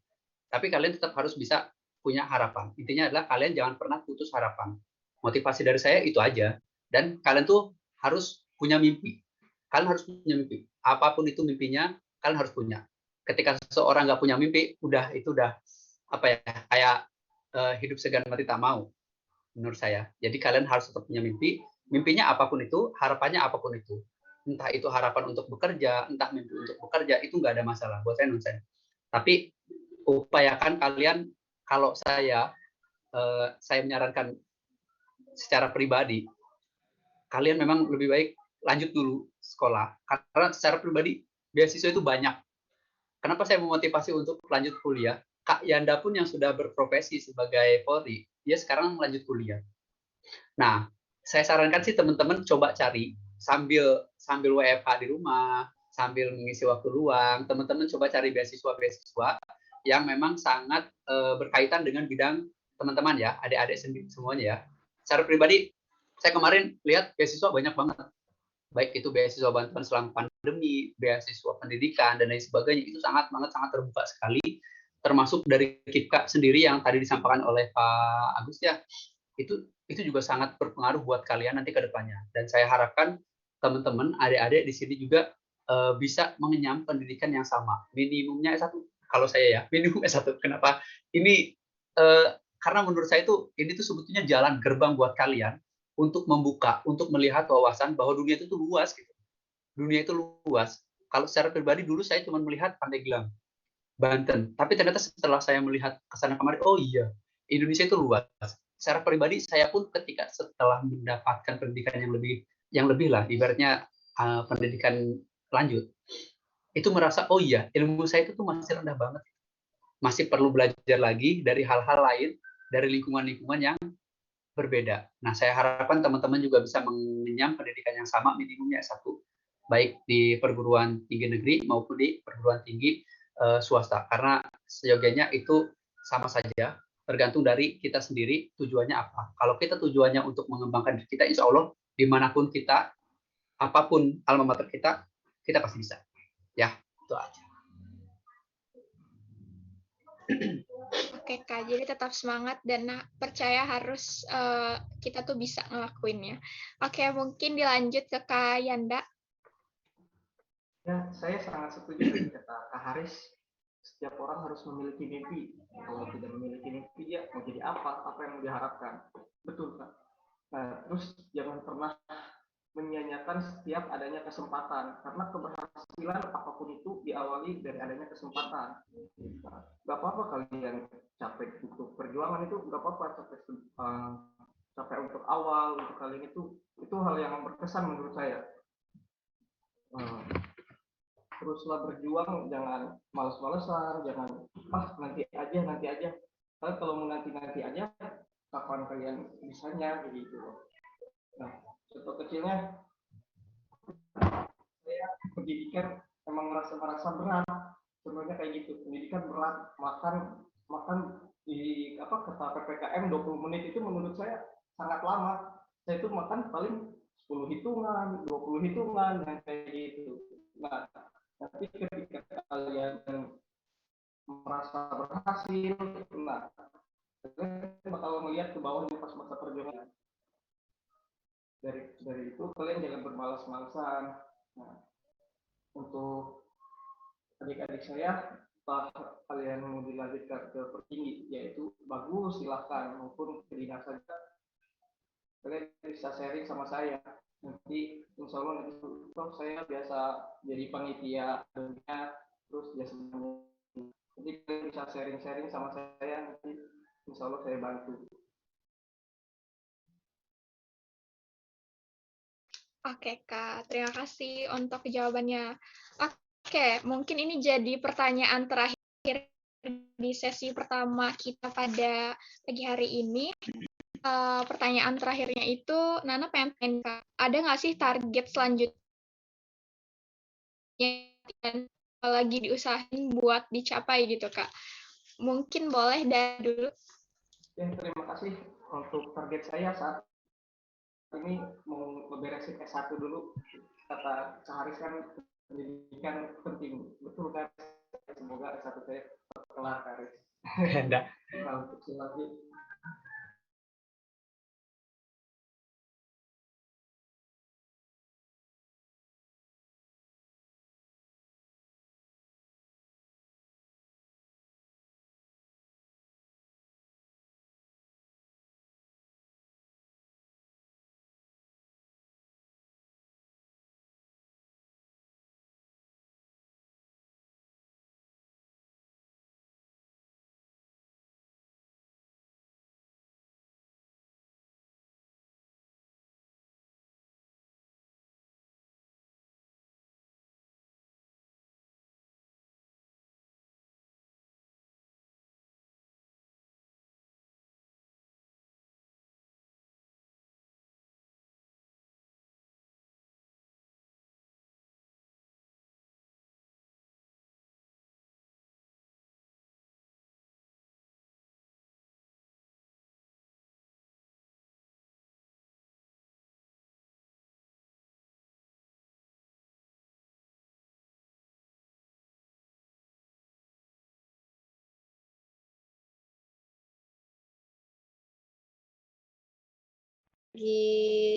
Tapi kalian tetap harus bisa punya harapan. Intinya adalah kalian jangan pernah putus harapan. Motivasi dari saya itu aja. Dan kalian tuh harus punya mimpi. Kalian harus punya mimpi. Apapun itu mimpinya, kalian harus punya. Ketika seseorang nggak punya mimpi, itu udah apa ya, kayak hidup segan mati tak mau, menurut saya. Jadi kalian harus tetap punya mimpi. Mimpinya apapun itu, harapannya apapun itu. Entah itu harapan untuk bekerja, entah mimpi untuk bekerja, itu nggak ada masalah. Buat saya nonsen. Tapi upayakan kalian, kalau saya menyarankan secara pribadi, kalian memang lebih baik lanjut dulu sekolah. Karena secara pribadi, beasiswa itu banyak. Kenapa saya memotivasi untuk lanjut kuliah? Kak Yanda pun yang sudah berprofesi sebagai Polri, dia sekarang lanjut kuliah. Nah, saya sarankan sih teman-teman coba cari sambil WFH di rumah, sambil mengisi waktu luang, teman-teman coba cari beasiswa-beasiswa yang memang sangat berkaitan dengan bidang teman-teman ya, adik-adik semuanya ya. Secara pribadi, saya kemarin lihat beasiswa banyak banget. Baik itu beasiswa bantuan selama pandemi, beasiswa pendidikan, dan lain sebagainya, itu sangat terbuka sekali, termasuk dari KIPKA sendiri yang tadi disampaikan oleh Pak Agus ya, itu juga sangat berpengaruh buat kalian nanti ke depannya. Dan saya harapkan teman-teman, adik-adik di sini juga bisa mengenyam pendidikan yang sama. Minimumnya S1, kalau saya ya, minimum S1. Kenapa? Ini karena menurut saya ini tuh sebetulnya jalan gerbang buat kalian untuk membuka, untuk melihat wawasan bahwa dunia itu tuh luas gitu. Dunia itu luas. Kalau secara pribadi dulu saya cuma melihat Pandeglang, Banten. Tapi ternyata setelah saya melihat kesana kemari, oh iya, Indonesia itu luas. Secara pribadi saya pun ketika setelah mendapatkan pendidikan yang lebih lah, ibaratnya pendidikan lanjut, itu merasa oh iya, ilmu saya itu tuh masih rendah banget. Masih perlu belajar lagi dari hal-hal lain, dari lingkungan-lingkungan yang berbeda. Nah, saya harapkan teman-teman juga bisa mengenyam pendidikan yang sama, minimumnya S1, baik di perguruan tinggi negeri maupun di perguruan tinggi swasta. Karena seyogianya itu sama saja, tergantung dari kita sendiri tujuannya apa. Kalau kita tujuannya untuk mengembangkan diri kita, insya Allah dimanapun kita, apapun alma mater kita pasti bisa. Ya, itu aja. Oke Kak, jadi tetap semangat dan percaya harus kita tuh bisa ngelakuinnya. Oke, mungkin dilanjut ke Kak Yanda. Ya, saya sangat setuju dengan kata Kak Haris. setiap orang harus memiliki mimpi. Kalau tidak memiliki mimpi, dia mau jadi apa yang diharapkan. Betul, Pak. Nah, terus jangan pernah menyanyiakan setiap adanya kesempatan, karena keberhasilan apapun itu diawali dari adanya kesempatan. Gak apa-apa kalian capek untuk perjuangan, itu gak apa-apa capek untuk awal, untuk kalian itu hal yang berkesan menurut saya. Teruslah berjuang, jangan males-malesan, jangan nanti aja. Kalau mau nanti aja, kapan kalian bisanya begitu. Nah, contoh kecilnya, saya pendidikan emang merasa berat. Sebenarnya kayak gitu, pendidikan berat, makan di kata PPKM 20 menit itu menurut saya sangat lama. Saya itu makan paling 10 hitungan, 20 hitungan, dan kayak gitu. Nah, tapi ketika kalian merasa berhasil, nah, kalian bakal melihat ke bawah di pas masa perjuangan. Dari itu kalian jangan bermalas-malasan. Nah, untuk adik-adik saya, kalian mau dilanjutkan ke pertinggi, yaitu bagus, silahkan, maupun ke dinas saja, kalian bisa sharing sama saya. Nanti insya Allah nanti saya biasa jadi panitia terus biasa nanti kalian bisa sharing sama saya, nanti insya Allah saya bantu. Oke, Kak. Terima kasih untuk jawabannya. Oke, mungkin ini jadi pertanyaan terakhir di sesi pertama kita pada pagi hari ini. Pertanyaan terakhirnya itu, Nana pengen Kak, ada nggak sih target selanjutnya yang lagi diusahain buat dicapai gitu, Kak? Mungkin boleh dari dulu. Ya, terima kasih untuk target saya saat ini mau beresin S1 dulu. Kata Haris kan pendidikan penting, betul kan? Semoga S1 saya kelar, Haris. Enggak. Nah, untuk selanjutnya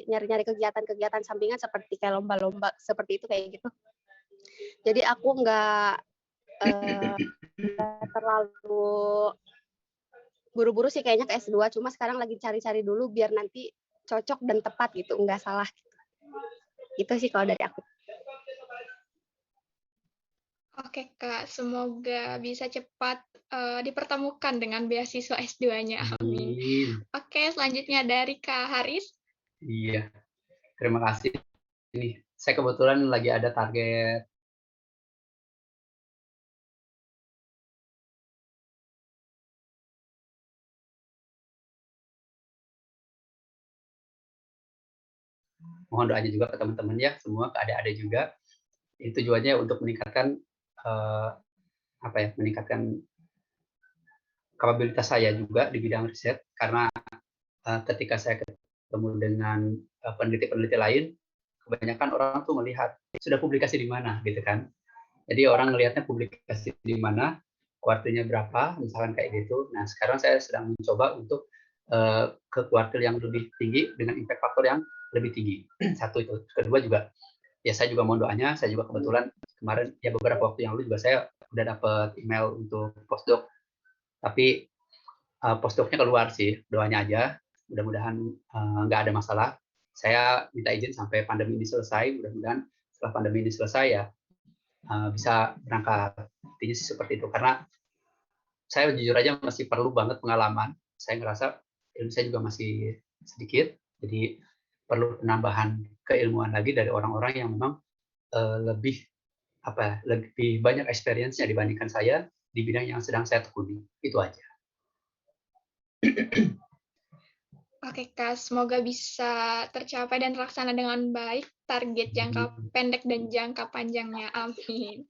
nyari-nyari kegiatan-kegiatan sampingan seperti kayak lomba-lomba seperti itu kayak gitu. Jadi aku nggak terlalu buru-buru sih kayaknya ke S2, cuma sekarang lagi cari-cari dulu biar nanti cocok dan tepat gitu, nggak salah. Itu sih kalau dari aku. Oke, Kak. Semoga bisa cepat dipertemukan dengan beasiswa S2-nya. Amin. Oke, selanjutnya dari Kak Haris. Iya, terima kasih. Ini saya kebetulan lagi ada target mohon doanya juga ke teman-teman ya, semua ke adik-adik juga. Itu tujuannya untuk meningkatkan meningkatkan kapabilitas saya juga di bidang riset, karena ketika saya ketemu dengan peneliti-peneliti lain, kebanyakan orang tuh melihat sudah publikasi di mana gitu kan. Jadi orang melihatnya publikasi di mana, kuartilnya berapa, misalkan kayak gitu. Nah, sekarang saya sedang mencoba untuk ke kuartil yang lebih tinggi dengan impact faktor yang lebih tinggi. Satu itu. Kedua juga, ya saya juga mohon doanya, saya juga kebetulan kemarin ya beberapa waktu yang lalu juga saya udah dapat email untuk postdoc, tapi postdoc-nya keluar sih, doanya aja. Mudah-mudahan nggak ada masalah. Saya minta izin sampai pandemi ini selesai. Mudah-mudahan setelah pandemi ini selesai ya bisa berangkat. Intinya sih seperti itu. Karena saya jujur aja masih perlu banget pengalaman. Saya ngerasa ilmu saya juga masih sedikit, jadi perlu penambahan keilmuan lagi dari orang-orang yang memang lebih banyak experience-nya dibandingkan saya di bidang yang sedang saya tekuni. Itu aja. Oke, Kak, semoga bisa tercapai dan terlaksana dengan baik target jangka pendek dan jangka panjangnya. Amin.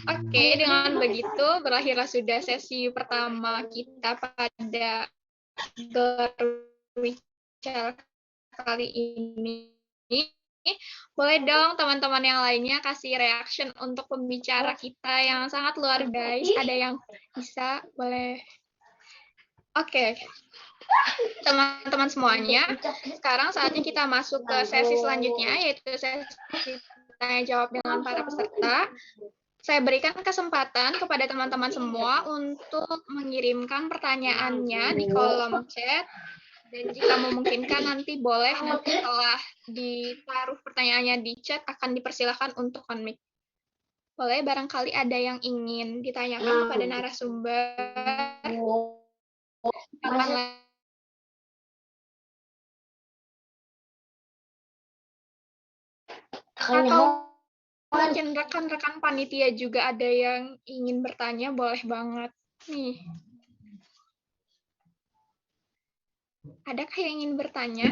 Oke, dengan begitu berakhirlah sudah sesi pertama kita pada Gerwical kali ini. Boleh dong teman-teman yang lainnya kasih reaction untuk pembicara kita yang sangat luar biasa. Ada yang bisa? Boleh. Oke. Teman-teman semuanya, sekarang saatnya kita masuk ke sesi selanjutnya, yaitu sesi tanya jawab dengan para peserta. Saya berikan kesempatan kepada teman-teman semua untuk mengirimkan pertanyaannya di kolom chat, dan jika memungkinkan nanti setelah ditaruh pertanyaannya di chat akan dipersilakan untuk on-mic. Boleh, barangkali ada yang ingin ditanyakan kepada narasumber. Atau mungkin rekan-rekan panitia juga ada yang ingin bertanya, boleh banget nih. Adakah yang ingin bertanya?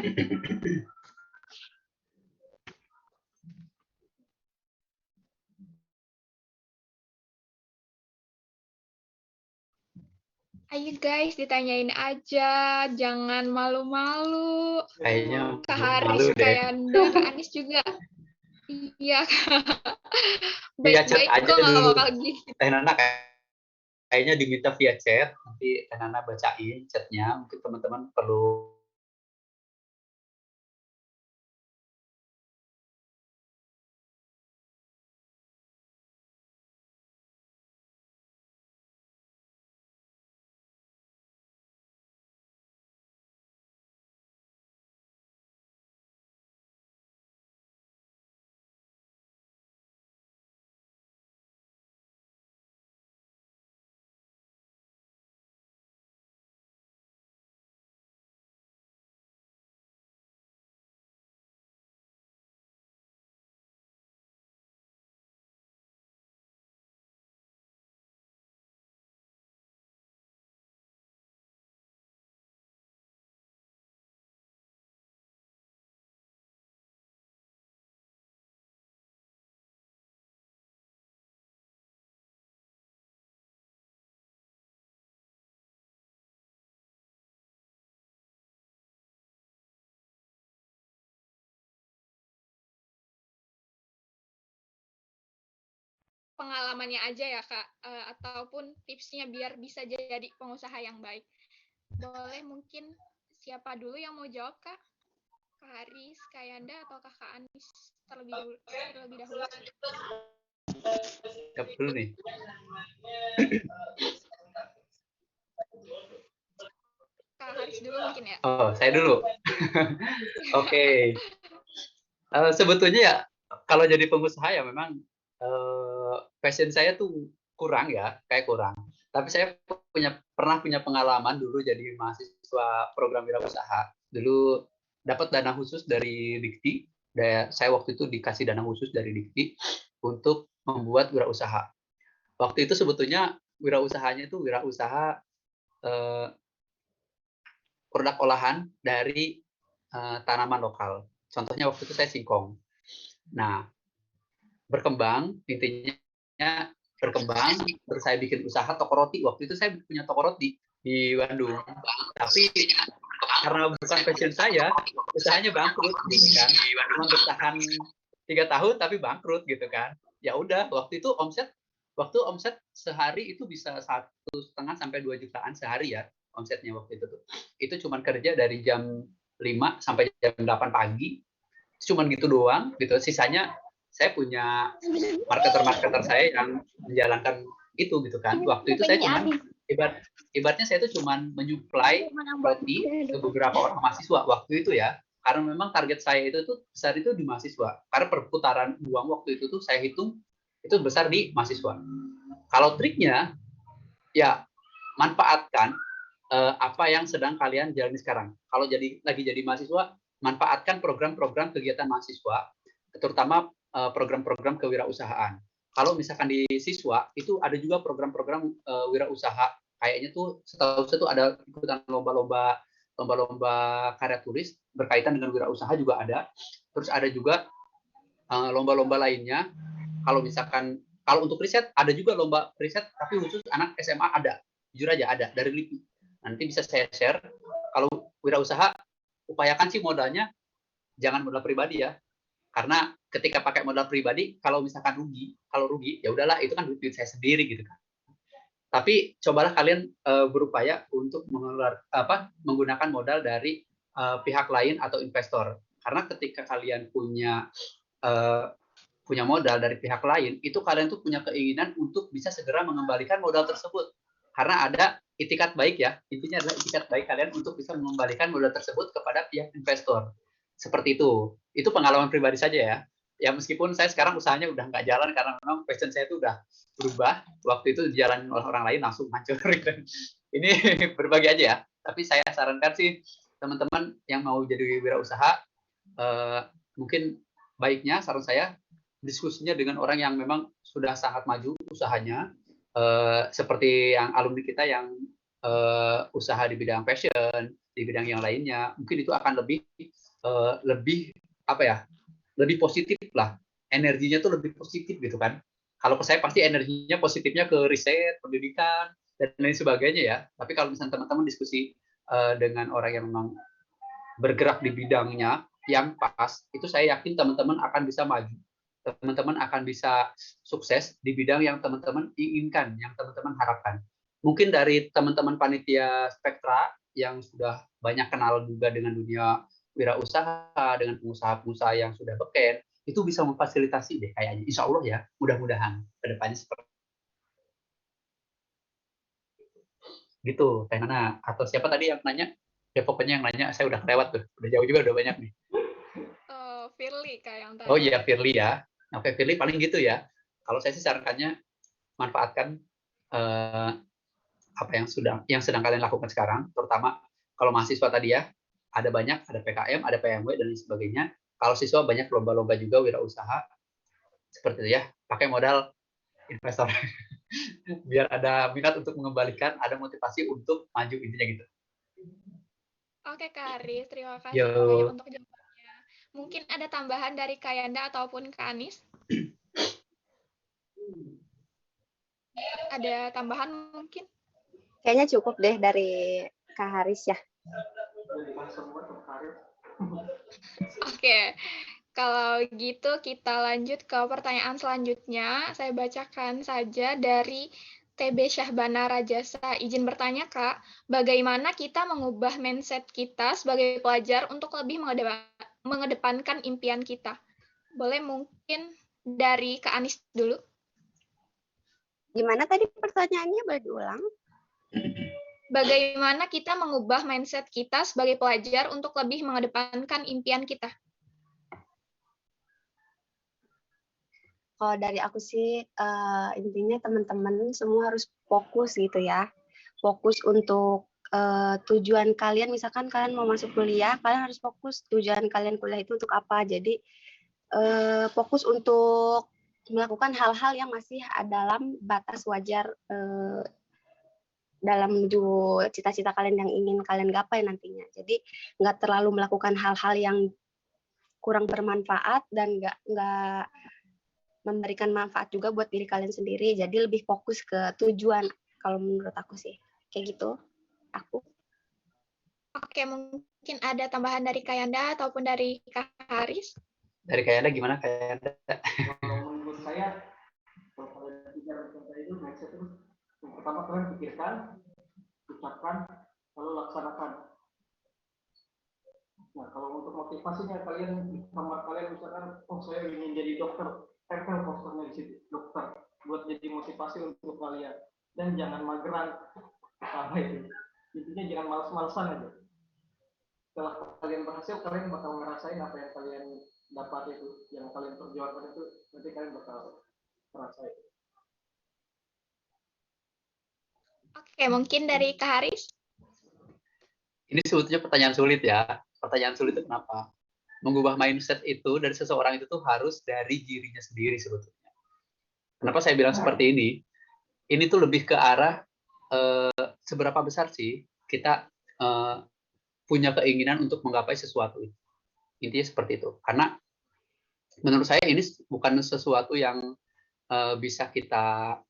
Ayo guys, ditanyain aja, jangan malu-malu. Kayaknya Kak Haris, malu deh. Kak Yanda, Kak Anis juga. Iya, Via chat baik-baik aja kok, nggak dulu. bakal gitu. Teh Nana kayaknya diminta via chat, nanti Teh Nana bacain chatnya. Mungkin teman-teman perlu Pengalamannya aja ya Kak, ataupun tipsnya biar bisa jadi pengusaha yang baik. Boleh mungkin siapa dulu yang mau jawab Kak? Kak Haris, Kak Yanda, atau Kakak Anis terlebih dahulu? jawab dulu nih. Kak Haris dulu mungkin ya? Oh, saya dulu. Oke. Sebetulnya ya, kalau jadi pengusaha ya memang passion saya tuh kurang ya, kayak kurang. Tapi saya pernah punya pengalaman dulu jadi mahasiswa program wirausaha. Dulu dapat dana khusus dari Dikti. Saya waktu itu dikasih dana khusus dari Dikti untuk membuat wirausaha. Waktu itu sebetulnya wirausahanya itu wirausaha produk olahan dari tanaman lokal. Contohnya waktu itu saya singkong. Nah, berkembang, intinya berkembang, terus saya bikin usaha toko roti. Waktu itu saya punya toko roti di Bandung. Tapi karena bukan passion saya, usahanya bangkrut gitu kan. Cuma bertahan 3 tahun tapi bangkrut gitu kan. Ya udah, waktu omset sehari itu bisa 1,5 sampai 2 jutaan sehari ya omsetnya waktu itu tuh. Itu cuma kerja dari jam 5 sampai jam 8 pagi. Cuman gitu doang gitu. Sisanya saya punya marketer saya yang menjalankan itu gitu kan. Waktu itu saya cuman ibaratnya saya itu cuman menyuplai roti ke beberapa orang mahasiswa waktu itu ya. Karena memang target saya itu tuh besar itu di mahasiswa. Karena perputaran uang waktu itu tuh saya hitung itu besar di mahasiswa. Kalau triknya ya manfaatkan apa yang sedang kalian jalani sekarang. Kalau lagi jadi mahasiswa, manfaatkan program-program kegiatan mahasiswa, terutama program-program kewirausahaan. Kalau misalkan di siswa itu ada juga program-program wirausaha. Kayaknya tuh setahu saya tuh ada ikutan lomba-lomba karya tulis berkaitan dengan wirausaha juga ada. Terus ada juga lomba-lomba lainnya. Kalau misalkan kalau untuk riset ada juga lomba riset tapi khusus anak SMA ada. Jujur aja ada dari LIPI. Nanti bisa saya share. Kalau wirausaha upayakan sih modalnya jangan modal pribadi ya. Karena ketika pakai modal pribadi kalau misalkan kalau rugi ya udahlah itu kan duit saya sendiri gitu kan. Tapi cobalah kalian berupaya untuk menggunakan modal dari pihak lain atau investor. Karena ketika kalian punya modal dari pihak lain, itu kalian tuh punya keinginan untuk bisa segera mengembalikan modal tersebut. Karena ada itikat baik ya, intinya adalah itikat baik kalian untuk bisa mengembalikan modal tersebut kepada pihak investor. Seperti itu. Itu pengalaman pribadi saja ya. Ya meskipun saya sekarang usahanya udah nggak jalan karena memang passion saya itu udah berubah. Waktu itu dijalanin oleh orang lain langsung hancur. Ini berbagi aja ya. Tapi saya sarankan sih teman-teman yang mau jadi wirausaha, mungkin baiknya saran saya diskusinya dengan orang yang memang sudah sangat maju usahanya, seperti yang alumni kita yang usaha di bidang fashion, di bidang yang lainnya, mungkin itu akan lebih apa ya, lebih positif lah, energinya tuh lebih positif gitu kan. Kalau ke saya pasti energinya positifnya ke riset, pendidikan dan lain sebagainya ya. Tapi kalau misalnya teman-teman diskusi dengan orang yang memang bergerak di bidangnya yang pas, itu saya yakin teman-teman akan bisa maju. Teman-teman akan bisa sukses di bidang yang teman-teman inginkan, yang teman-teman harapkan. Mungkin dari teman-teman panitia Spektra yang sudah banyak kenal juga dengan dunia wirausaha, dengan pengusaha-pengusaha yang sudah beken, itu bisa memfasilitasi deh kayaknya. Insya Allah ya, mudah-mudahan ke depannya seperti gitu. Teh Nana, atau siapa tadi yang nanya? Ya pokoknya yang nanya, saya udah kelewat tuh. Udah jauh juga, udah banyak nih. Firly kayak yang tadi. Oh iya, Firly ya. Oke, Firly paling gitu ya. Kalau saya sih sarankannya manfaatkan apa yang sedang kalian lakukan sekarang, terutama kalau mahasiswa tadi ya, ada banyak, ada PKM, ada PMW dan lain sebagainya. Kalau siswa banyak lomba-lomba juga wirausaha, seperti itu ya, pakai modal investor. Biar ada minat untuk mengembalikan, ada motivasi untuk maju, intinya gitu. Oke Kak Aris, terima kasih Yo. banyak untuk jawabannya. Mungkin ada tambahan dari Kak Yanda ataupun Kak Anis? Ada tambahan mungkin? Kayaknya cukup deh dari Kak Haris ya. Oke, kalau gitu kita lanjut ke pertanyaan selanjutnya. Saya bacakan saja dari TB Syahbana Rajasa. Izin bertanya Kak, bagaimana kita mengubah mindset kita sebagai pelajar untuk lebih mengedepankan impian kita? Boleh mungkin dari Kak Anis dulu? Gimana tadi pertanyaannya? Boleh diulang? Bagaimana kita mengubah mindset kita sebagai pelajar untuk lebih mengedepankan impian kita? Kalau dari aku sih, intinya teman-teman semua harus fokus gitu ya. Fokus untuk tujuan kalian, misalkan kalian mau masuk kuliah, kalian harus fokus tujuan kalian kuliah itu untuk apa. Jadi, fokus untuk melakukan hal-hal yang masih dalam batas wajar dalam menuju cita-cita kalian yang ingin kalian gapai nantinya. Jadi, nggak terlalu melakukan hal-hal yang kurang bermanfaat dan nggak memberikan manfaat juga buat diri kalian sendiri. Jadi lebih fokus ke tujuan kalau menurut aku sih. Kayak gitu. Aku. Oke, mungkin ada tambahan dari Kak Yanda ataupun dari Kak Haris? Dari Kak Yanda gimana Kak Yanda? Kalau menurut saya, kalau kalian bicara tentang itu, mindset itu yang pertama kalian pikirkan, ucapkan, lalu laksanakan. Nah, kalau untuk motivasinya kalian di kamar kalian misalkan, oh saya ingin jadi dokter, tempel posternya di situ, dokter, buat jadi motivasi motivasi untuk kalian. Dan jangan mageran sama itu. Intinya jangan males-malesan aja. Setelah kalian berhasil, kalian bakal ngerasain apa yang kalian dapat itu, yang kalian perjuangkan itu, nanti kalian bakal ngerasain. Oke, mungkin dari Kak Haris. Ini sebetulnya pertanyaan sulit ya. Pertanyaan sulit itu kenapa? Mengubah mindset itu dari seseorang itu tuh harus dari dirinya sendiri sebetulnya. Kenapa saya bilang seperti ini? Ini tuh lebih ke arah seberapa besar sih kita punya keinginan untuk menggapai sesuatu itu. Intinya seperti itu. Karena menurut saya ini bukan sesuatu yang bisa kita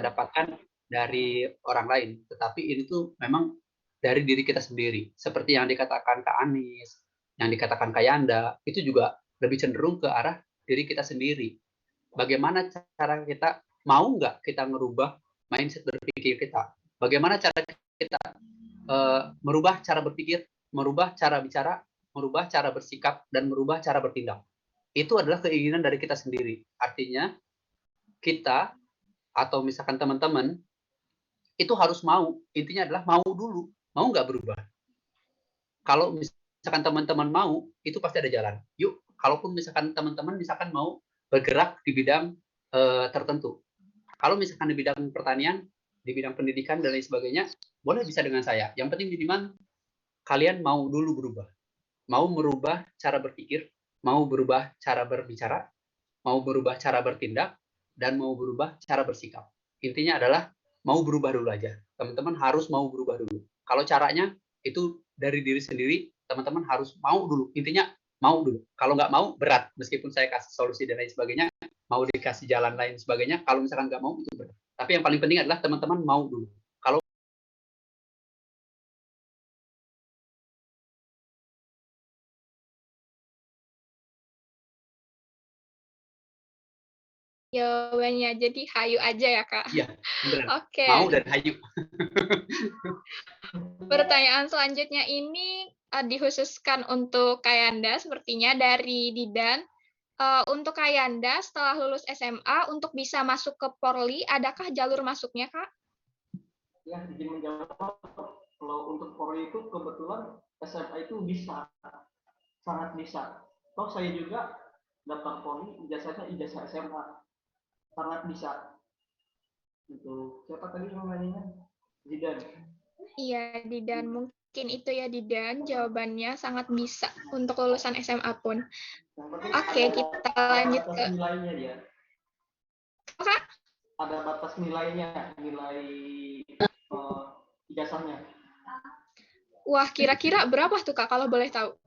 dapatkan dari orang lain, tetapi ini tuh memang dari diri kita sendiri. Seperti yang dikatakan Kak Anis, yang dikatakan Kak Yanda, itu juga lebih cenderung ke arah diri kita sendiri. Bagaimana cara kita, mau nggak kita merubah mindset berpikir kita? Bagaimana cara kita merubah cara berpikir, merubah cara bicara, merubah cara bersikap, dan merubah cara bertindak. Itu adalah keinginan dari kita sendiri. Artinya, kita, atau misalkan teman-teman, itu harus mau. Intinya adalah mau dulu. Mau nggak berubah? Kalau misalkan teman-teman mau, itu pasti ada jalan. Yuk, kalaupun misalkan teman-teman misalkan mau bergerak di bidang tertentu. Kalau misalkan di bidang pertanian, di bidang pendidikan, dan lain sebagainya, boleh bisa dengan saya. Yang penting minimal kalian mau dulu berubah. Mau merubah cara berpikir, mau berubah cara berbicara, mau berubah cara bertindak, dan mau berubah cara bersikap. Intinya adalah mau berubah dulu aja. Teman-teman harus mau berubah dulu. Kalau caranya itu dari diri sendiri, teman-teman harus mau dulu. Intinya mau dulu. Kalau nggak mau, berat. Meskipun saya kasih solusi dan lain sebagainya, mau dikasih jalan lain sebagainya, kalau misalkan nggak mau, itu berat. Tapi yang paling penting adalah teman-teman mau dulu. Kalau Jawabannya, jadi hayu aja ya, Kak? iya, benar. Oke. Mau dan hayu. Pertanyaan selanjutnya ini dikhususkan untuk Kak Yanda, sepertinya dari Didan. Untuk Kak Yanda, setelah lulus SMA, untuk bisa masuk ke Polri, adakah jalur masuknya, Kak? Ya, izin menjawab. Kalau untuk Polri itu kebetulan SMA itu bisa, sangat bisa. Toh saya juga daftar Polri, ijazahnya ijazah SMA, sangat bisa. Itu siapa tadi yang nanya? Zidan. Iya, Didan. Mungkin itu ya, Didan. Jawabannya sangat bisa untuk lulusan SMA pun. Oke, kita lanjut ke... nilainya ya. Kak? Ada batas nilainya, nilai ijazahnya. Wah, kira-kira berapa tuh, Kak, kalau boleh tahu?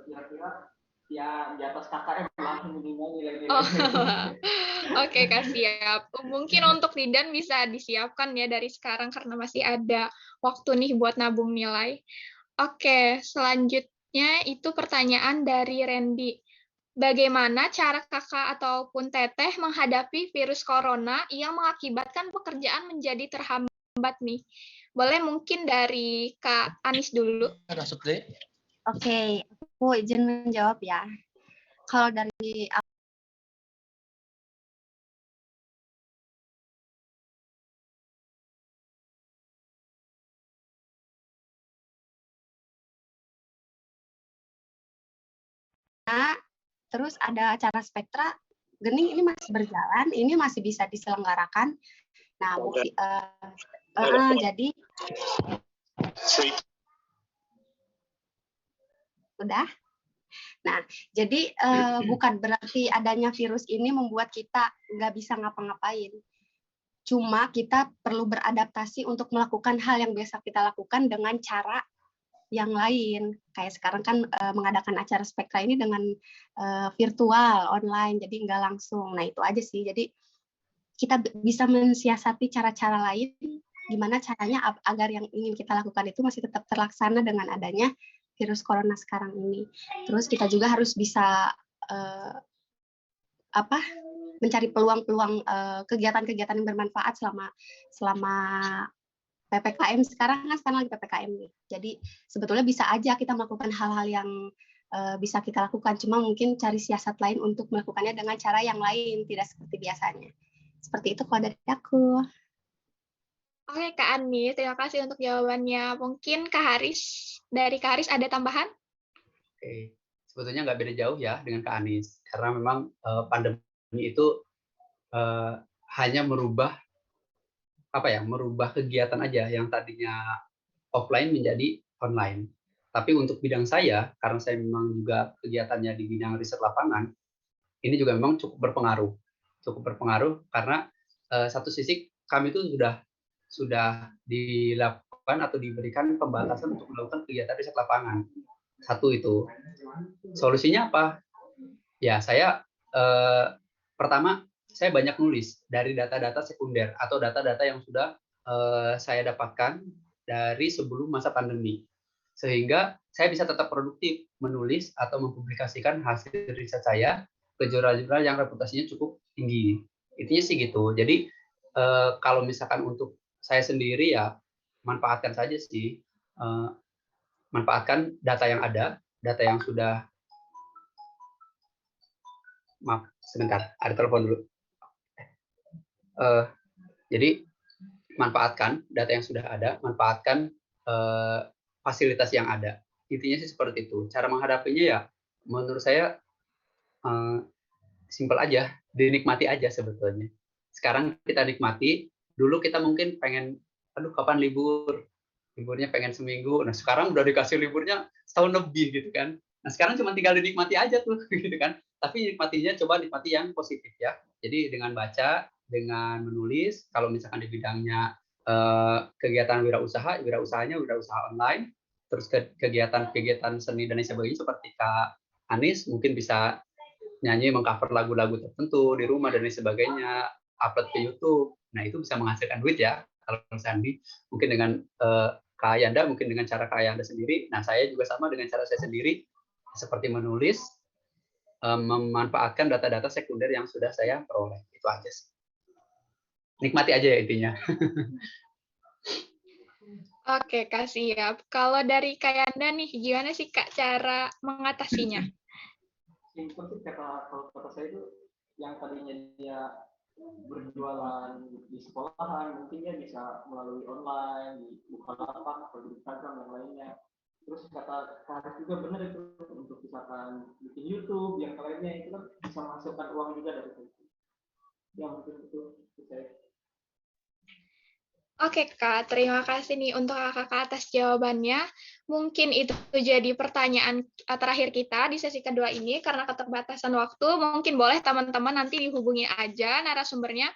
Kira-kira ya di atas KKM lah minimal nilai-nilai. Oh, oke, Kak, siap. Mungkin untuk Didan bisa disiapkan ya dari sekarang karena masih ada waktu nih buat nabung nilai. Oke, selanjutnya itu pertanyaan dari Randy. Bagaimana cara kakak ataupun teteh menghadapi virus corona yang mengakibatkan pekerjaan menjadi terhambat nih? Boleh mungkin dari Kak Anis dulu. Oke, aku izin menjawab ya. Kalau dari terus ada acara spektra, Gening ini masih berjalan, ini masih bisa diselenggarakan. Nah, jadi udah. Nah, jadi bukan berarti adanya virus ini membuat kita nggak bisa ngapa-ngapain. Cuma kita perlu beradaptasi untuk melakukan hal yang biasa kita lakukan dengan cara yang lain. Kayak sekarang kan mengadakan acara spektra ini dengan virtual, online, jadi nggak langsung. Nah, itu aja sih. Jadi kita bisa mensiasati cara-cara lain, gimana caranya agar yang ingin kita lakukan itu masih tetap terlaksana dengan adanya virus corona sekarang ini. Terus kita juga harus bisa mencari peluang-peluang kegiatan-kegiatan yang bermanfaat selama PPKM sekarang lagi PPKM nih. Jadi sebetulnya bisa aja kita melakukan hal-hal yang bisa kita lakukan, cuma mungkin cari siasat lain untuk melakukannya dengan cara yang lain, tidak seperti biasanya. Seperti itu kalau dari aku. Oke, Kak Anis, terima kasih untuk jawabannya. Mungkin dari Kak Haris ada tambahan? Oke, sebetulnya nggak beda jauh ya dengan Kak Anies, karena memang pandemi itu hanya merubah merubah kegiatan aja yang tadinya offline menjadi online. Tapi untuk bidang saya, karena saya memang juga kegiatannya di bidang riset lapangan, ini juga memang cukup berpengaruh karena satu sisi kami itu sudah dilakukan atau diberikan pembatasan untuk melakukan kegiatan riset lapangan. Satu itu. Solusinya apa? Ya, saya pertama saya banyak nulis dari data-data sekunder atau data-data yang sudah saya dapatkan dari sebelum masa pandemi. Sehingga saya bisa tetap produktif menulis atau mempublikasikan hasil riset saya ke jurnal-jurnal yang reputasinya cukup tinggi. Intinya sih gitu. Jadi kalau misalkan untuk saya sendiri ya manfaatkan saja sih. Manfaatkan data yang ada, data yang sudah maaf sebentar ada telepon dulu. Jadi manfaatkan data yang sudah ada, manfaatkan fasilitas yang ada. Intinya sih seperti itu. Cara menghadapinya ya menurut saya simpel aja, dinikmati aja sebetulnya. Sekarang kita nikmati, dulu kita mungkin pengen, aduh kapan libur, liburnya pengen seminggu, nah sekarang udah dikasih liburnya setahun lebih gitu kan. Nah sekarang cuma tinggal dinikmati aja tuh gitu kan. Tapi nikmatinya coba nikmati yang positif ya. Jadi dengan baca, dengan menulis, kalau misalkan di bidangnya kegiatan wirausahanya wirausaha online, terus kegiatan seni dan lain sebagainya seperti Kak Anis mungkin bisa nyanyi mengcover lagu-lagu tertentu di rumah dan lain sebagainya, upload ke YouTube. Nah itu bisa menghasilkan duit ya. Kalau Sandi mungkin dengan Kak Ayanda, mungkin dengan cara Kak Ayanda sendiri. Nah saya juga sama dengan cara saya sendiri, seperti menulis, memanfaatkan data-data sekunder yang sudah saya peroleh. Itu aja sih. Nikmati aja ya intinya. Oke, Kak, siap. Kalau dari Kak Yanda nih, gimana sih Kak cara mengatasinya? Simpel sih kalau kata saya itu yang tadinya dia berjualan di sekolahan mungkin dia bisa melalui online di Bukalapak atau di Instagram yang lainnya. Terus kata Karis juga benar itu untuk misalkan bikin YouTube yang lainnya itu kan bisa menghasilkan uang juga dari situ. Ya mungkin itu saya. Oke, Kak. Terima kasih nih untuk Kakak atas jawabannya. Mungkin itu jadi pertanyaan terakhir kita di sesi kedua ini karena keterbatasan waktu. Mungkin boleh teman-teman nanti dihubungi aja narasumbernya.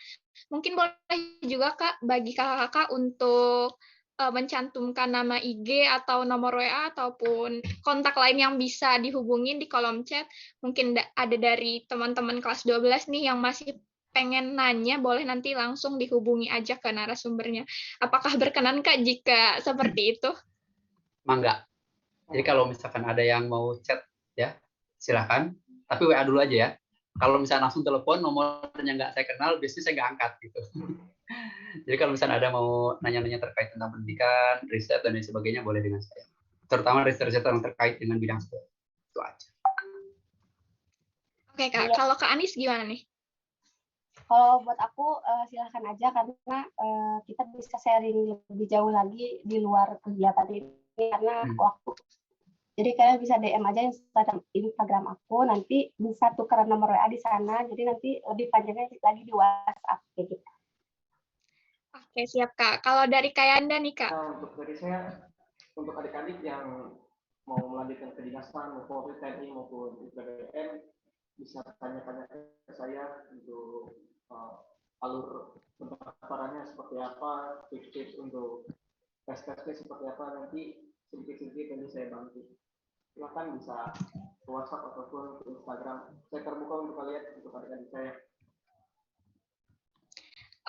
Mungkin boleh juga Kak bagi kakak-kakak untuk mencantumkan nama IG atau nomor WA ataupun kontak lain yang bisa dihubungin di kolom chat. Mungkin ada dari teman-teman kelas 12 nih yang masih pengen nanya, boleh nanti langsung dihubungi aja ke narasumbernya. Apakah berkenan Kak jika seperti itu? Mangga. Jadi kalau misalkan ada yang mau chat ya silakan. Tapi WA dulu aja ya. Kalau misalnya langsung telepon nomornya nggak saya kenal, biasanya saya nggak angkat gitu. Jadi kalau misalnya ada mau nanya-nanya terkait tentang pendidikan, riset dan lain sebagainya boleh dengan saya. Terutama riset-riset yang terkait dengan bidang saya. Itu aja. Oke Kak, kalau Kak Anis gimana nih? Kalau buat aku silahkan aja karena kita bisa sharing lebih jauh lagi di luar kegiatan ini karena waktu. Jadi kalian bisa DM aja Instagram aku, nanti bisa tukar nomor WA di sana. Jadi nanti lebih panjangnya lagi di WhatsApp kayak gitu. Oke, siap Kak. Kalau dari Kak Yanda nih Kak. Nah, untuk dari saya, untuk adik-adik yang mau melanjutkan kedinasan, mau Polri, TNI maupun IPDN, bisa tanya-tanya ke saya untuk alur pendaftarannya seperti apa, tips-tips untuk tes-tesnya seperti apa, nanti sedikit-sedikit nanti saya bantu. Silakan bisa ke WhatsApp ataupun ke Instagram. Saya terbuka untuk kalian, untuk adik-adik saya.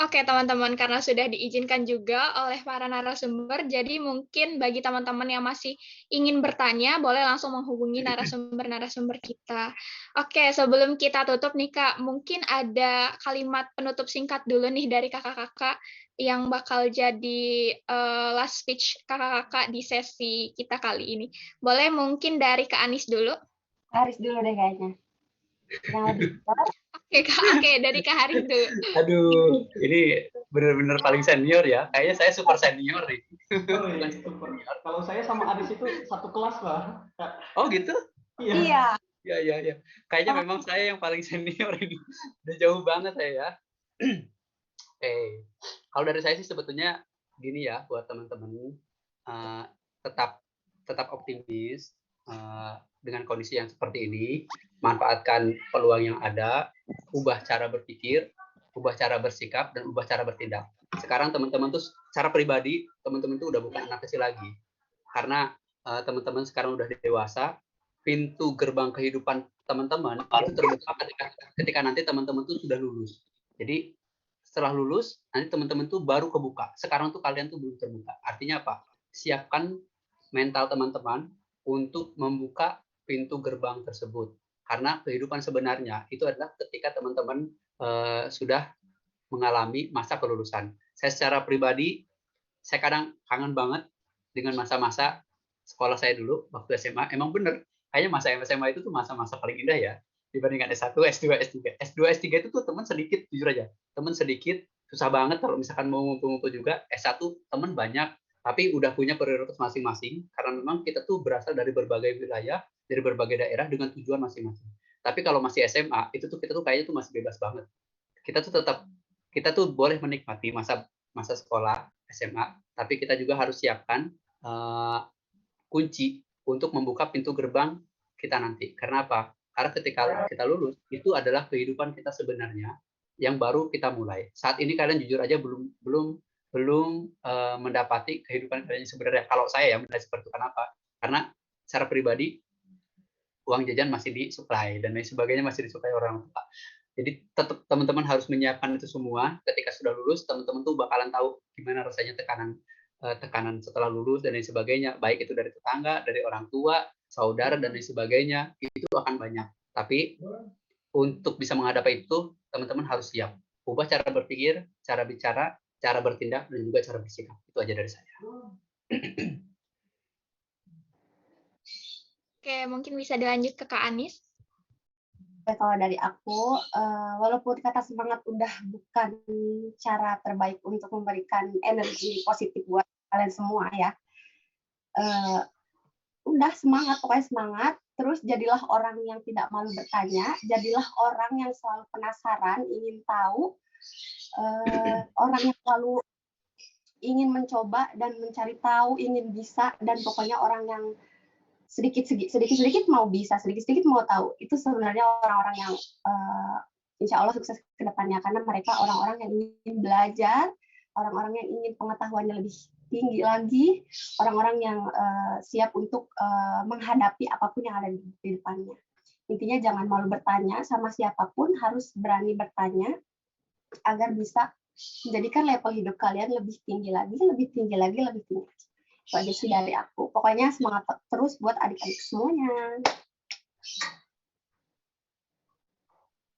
Oke, teman-teman, karena sudah diizinkan juga oleh para narasumber, jadi mungkin bagi teman-teman yang masih ingin bertanya, boleh langsung menghubungi narasumber-narasumber kita. Oke, sebelum kita tutup nih, Kak, mungkin ada kalimat penutup singkat dulu nih dari kakak-kakak yang bakal jadi last speech kakak-kakak di sesi kita kali ini. Boleh mungkin dari Kak Anis dulu? Haris dulu deh kayaknya. Yang lebih pintar. Oke, Kak. Oke, dari Kak Haris dulu. Aduh, ini benar-benar paling senior ya. Kayaknya saya super senior nih. Oh Bukan iya, super super. senior. Kalau saya sama Aris itu satu kelas, Pak. Oh gitu? Iya. Iya. Ya, ya, ya. Kayaknya memang saya yang paling senior ini. Udah jauh banget saya ya. Oke. Kalau dari saya sih sebetulnya gini ya buat teman-teman, tetap tetap optimis dengan kondisi yang seperti ini, manfaatkan peluang yang ada, ubah cara berpikir, ubah cara bersikap, dan ubah cara bertindak. Sekarang teman-teman tuh secara pribadi, teman-teman tuh udah bukan anak kecil lagi. Karena teman-teman sekarang udah dewasa, pintu gerbang kehidupan teman-teman itu terbuka ketika nanti teman-teman tuh sudah lulus. Jadi setelah lulus nanti teman-teman tuh baru kebuka. Sekarang tuh kalian tuh belum terbuka. Artinya apa? Siapkan mental teman-teman untuk membuka pintu gerbang tersebut. Karena kehidupan sebenarnya itu adalah ketika teman-teman sudah mengalami masa kelulusan. Saya secara pribadi, saya kadang kangen banget dengan masa-masa sekolah saya dulu waktu SMA. Emang bener, kayaknya masa SMA itu tuh masa-masa paling indah ya dibandingkan S1, S2, S3. S2, S3 itu tuh teman sedikit, jujur aja. Teman sedikit, susah banget kalau misalkan mau ngumpul-ngumpul juga. S1 teman banyak, tapi udah punya prioritas masing-masing karena memang kita tuh berasal dari berbagai wilayah, dari berbagai daerah dengan tujuan masing-masing. Tapi kalau masih SMA, itu tuh kita tuh kayaknya tuh masih bebas banget. Kita tuh tetap kita tuh boleh menikmati masa masa sekolah SMA, tapi kita juga harus siapkan kunci untuk membuka pintu gerbang kita nanti. Karena apa? Karena ketika kita lulus, itu adalah kehidupan kita sebenarnya yang baru kita mulai. Saat ini kalian jujur aja belum mendapati kehidupan kalian sebenarnya. Kalau saya ya menilai seperti itu. Kenapa? Karena secara pribadi uang jajan masih disuplai dan lain sebagainya masih disuplai orang tua. Jadi tetap teman-teman harus menyiapkan itu semua. Ketika sudah lulus, teman-teman tuh bakalan tahu gimana rasanya tekanan setelah lulus dan lain sebagainya. Baik itu dari tetangga, dari orang tua, saudara dan lain sebagainya. Itu akan banyak. Tapi untuk bisa menghadapi itu, teman-teman harus siap. Ubah cara berpikir, cara bicara, cara bertindak, dan juga cara bersikap. Itu aja dari saya. Oke, mungkin bisa dilanjut ke Kak Anis. Kalau dari aku, walaupun kata semangat udah bukan cara terbaik untuk memberikan energi positif buat kalian semua ya, udah semangat, pokoknya semangat. Terus jadilah orang yang tidak malu bertanya, jadilah orang yang selalu penasaran, ingin tahu, orang yang selalu ingin mencoba dan mencari tahu, ingin bisa, dan pokoknya orang yang sedikit-sedikit mau bisa, sedikit-sedikit mau tahu. Itu sebenarnya orang-orang yang insya Allah sukses ke depannya, karena mereka orang-orang yang ingin belajar, orang-orang yang ingin pengetahuannya lebih tinggi lagi, orang-orang yang siap untuk menghadapi apapun yang ada di depannya. Intinya jangan malu bertanya sama siapapun, harus berani bertanya agar bisa menjadikan level hidup kalian lebih tinggi lagi, lebih tinggi lagi, lebih tinggi lagi. Itu aja sih dari aku. Pokoknya semangat terus buat adik-adik semuanya.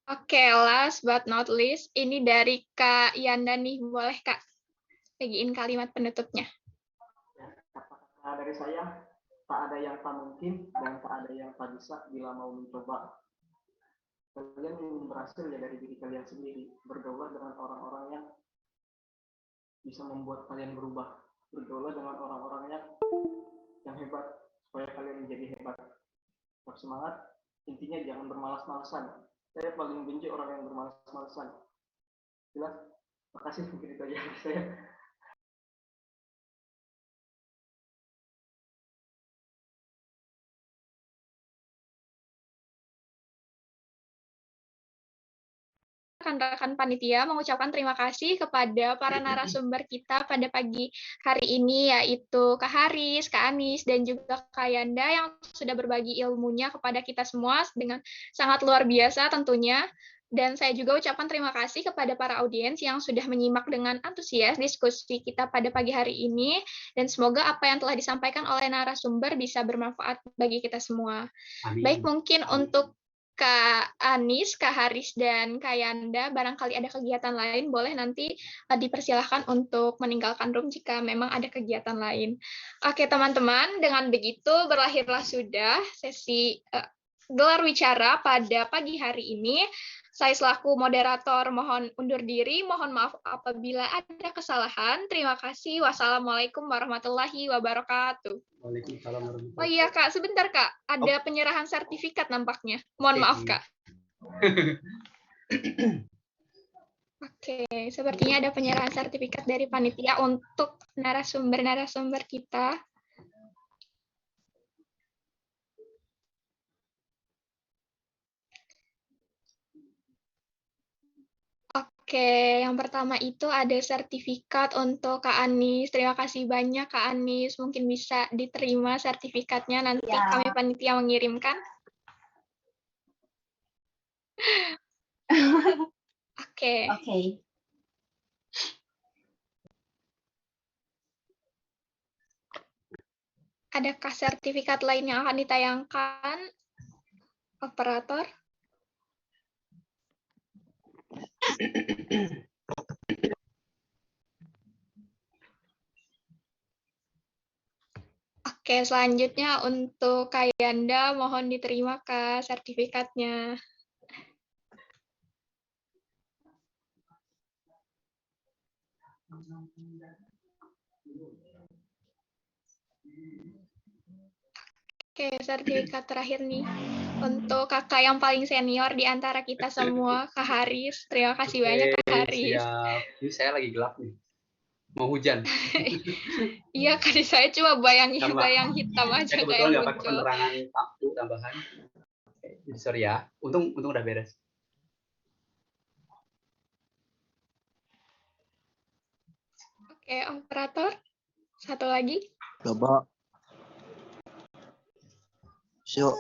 Oke, last but not least, ini dari Kak Yanda nih. Boleh Kak bagiin kalimat penutupnya? Nah, dari saya, tak ada yang tak mungkin dan tak ada yang tak bisa bila mau mencoba. Kalian ingin berhasil ya dari diri kalian sendiri. Bergaul dengan orang-orang yang bisa membuat kalian berubah. Bergaul dengan orang-orang yang hebat supaya kalian menjadi hebat. Bersemangat, intinya jangan bermalas-malasan. Saya paling benci orang yang bermalas-malasan. Jelas? Makasih, mungkin itu aja dari saya. Rekan-rekan panitia mengucapkan terima kasih kepada para narasumber kita pada pagi hari ini, yaitu Kak Haris, Kak Anis, dan juga Kak Yanda yang sudah berbagi ilmunya kepada kita semua dengan sangat luar biasa tentunya. Dan saya juga ucapkan terima kasih kepada para audiens yang sudah menyimak dengan antusias diskusi kita pada pagi hari ini, dan semoga apa yang telah disampaikan oleh narasumber bisa bermanfaat bagi kita semua. Amin. Baik, mungkin untuk Kak Anis, Kak Haris, dan Kak Yanda, barangkali ada kegiatan lain, boleh nanti dipersilahkan untuk meninggalkan room jika memang ada kegiatan lain. Oke, teman-teman, dengan begitu berlahirlah sudah sesi gelar wicara pada pagi hari ini. Saya selaku moderator mohon undur diri, mohon maaf apabila ada kesalahan. Terima kasih. Wassalamualaikum warahmatullahi wabarakatuh. Waalaikumsalam warahmatullahi Oh iya Kak, sebentar Kak. Ada penyerahan sertifikat nampaknya. Mohon maaf Kak. Oke, sepertinya ada penyerahan sertifikat dari panitia untuk narasumber-narasumber kita. Oke, yang pertama itu ada sertifikat untuk Kak Anis. Terima kasih banyak Kak Anis. Mungkin bisa diterima sertifikatnya nanti Ya. kami panitia mengirimkan. Oke. Oke. Adakah sertifikat lain yang akan ditayangkan? Operator? Oke, selanjutnya untuk Kak Yanda, mohon diterima Kak sertifikatnya. Oke, sertifikat terakhir nih. Untuk kakak yang paling senior di antara kita semua, Kak Haris. Terima kasih banyak Kak Haris. Siap. Ini saya lagi gelap nih. Mau hujan. Iya, kan saya cuma bayang Tambah. hitam aja Saya kayak kebetulan nggak pakai muncul. penerangan lampu tambahan. Jadi sorry ya. Untung udah beres. Oke, operator. Satu lagi. Coba. Syuk.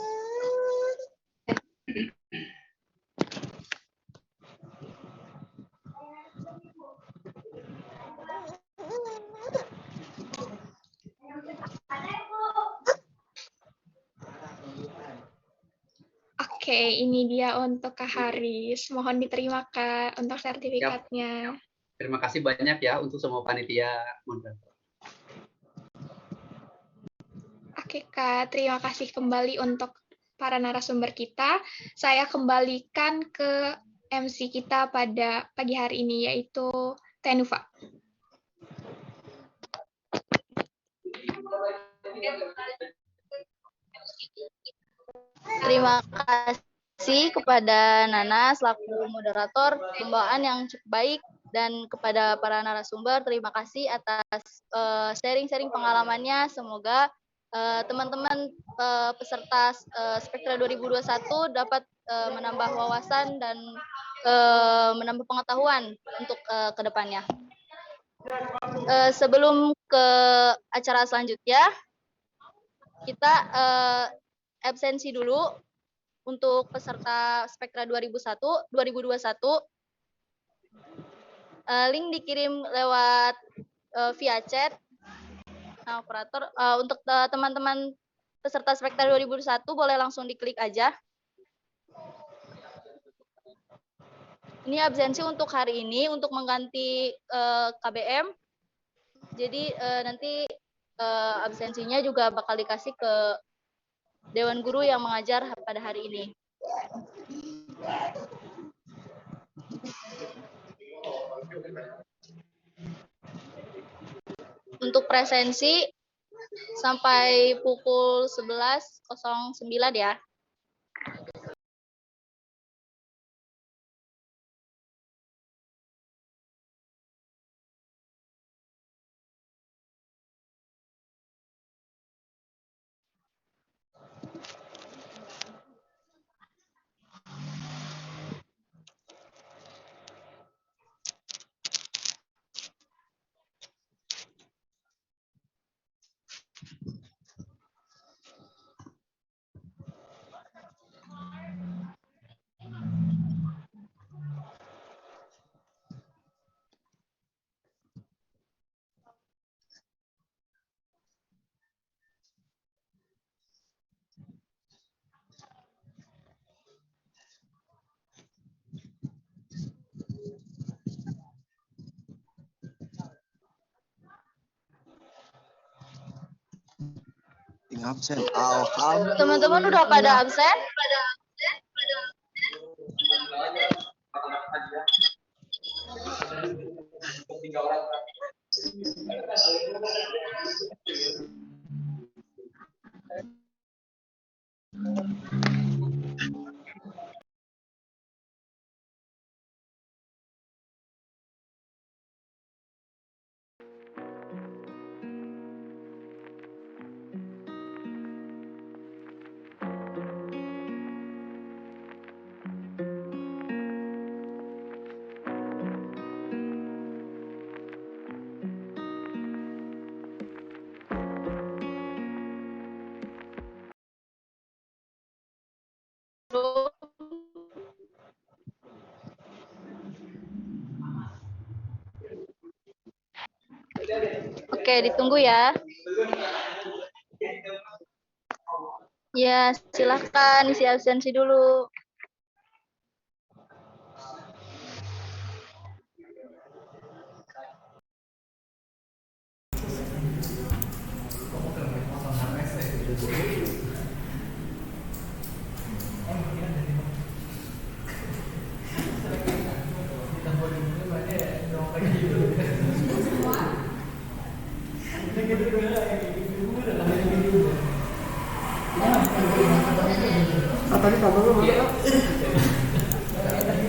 Oke, ini dia untuk Kak Haris. Mohon diterima Kak untuk sertifikatnya. Terima kasih banyak ya untuk semua panitia moderator. Oke Kak, terima kasih kembali untuk para narasumber kita. Saya kembalikan ke MC kita pada pagi hari ini, yaitu Tenufa. Terima kasih kepada Nana selaku moderator pembawaan yang cukup baik, dan kepada para narasumber terima kasih atas sharing-sharing pengalamannya. Semoga teman-teman peserta Spektra 2021 dapat menambah wawasan dan menambah pengetahuan untuk kedepannya. Sebelum ke acara selanjutnya, kita absensi dulu untuk peserta Spektra 2021. Link dikirim lewat via chat. Nah, operator, untuk teman-teman peserta Spektra 2021 boleh langsung diklik aja. Ini absensi untuk hari ini untuk mengganti KBM. Jadi nanti absensinya juga bakal dikasih ke Dewan Guru yang mengajar pada hari ini. Untuk presensi sampai pukul 11.09 ya. absen. Alhamdulillah. Teman-teman udah pada absen? Oke, ditunggu ya. Ya, silahkan isi absensi dulu.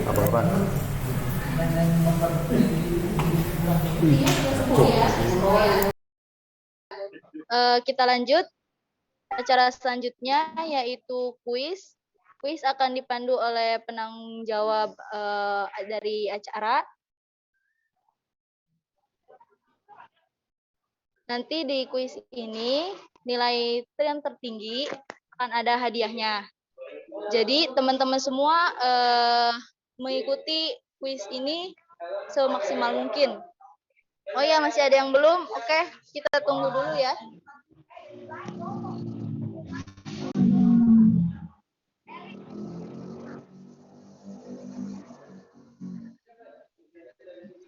Apa-apa? Kita lanjut. Acara selanjutnya yaitu kuis. Kuis akan dipandu oleh penanggung jawab dari acara. Nanti di kuis ini nilai yang tertinggi akan ada hadiahnya. Jadi teman-teman semua mengikuti kuis ini semaksimal mungkin. Oh ya, masih ada yang belum? Oke, kita tunggu dulu ya.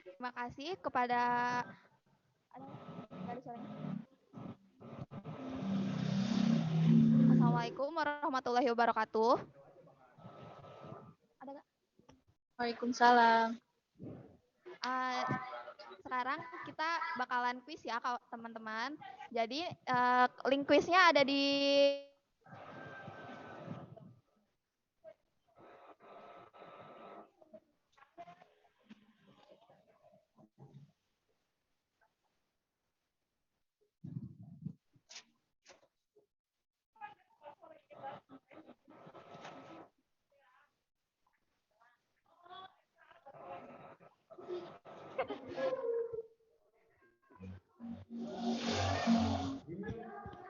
Terima kasih kepada Assalamualaikum warahmatullahi wabarakatuh. Ada nggak? Waalaikumsalam. Sekarang kita bakalan kuis ya teman-teman. Jadi link kuisnya ada di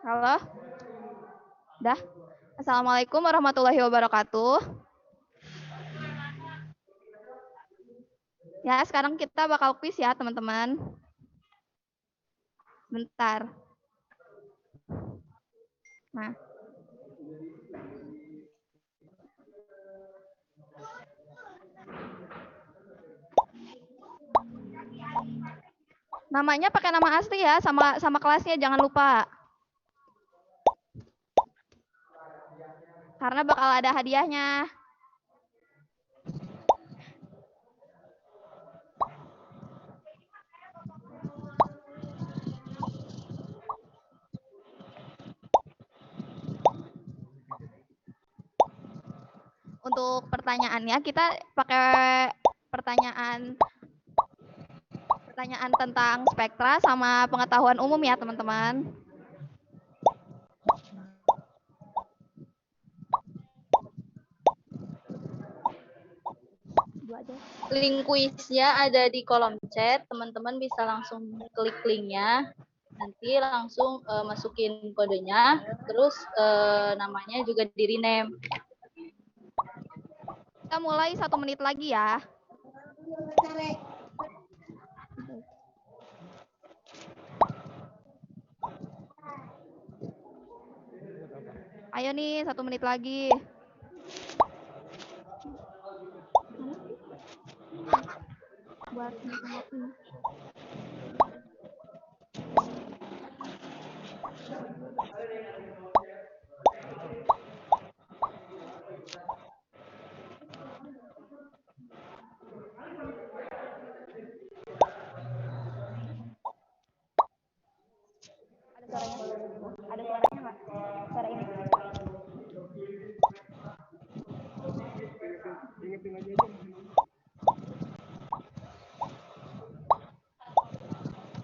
Halo? Dah? Assalamualaikum warahmatullahi wabarakatuh. Ya, sekarang kita bakal kuis ya, teman-teman. Bentar. Nah. Namanya pakai nama asli ya, sama kelasnya jangan lupa. Karena bakal ada hadiahnya. Untuk pertanyaannya kita pakai pertanyaan tentang spektra sama pengetahuan umum ya, teman-teman. Link kuisnya ada di kolom chat. Teman-teman bisa langsung klik linknya. Nanti langsung masukin kodenya. Terus namanya juga di rename. Kita mulai 1 menit lagi ya. Ayo nih, 1 menit lagi. Buat ngopi.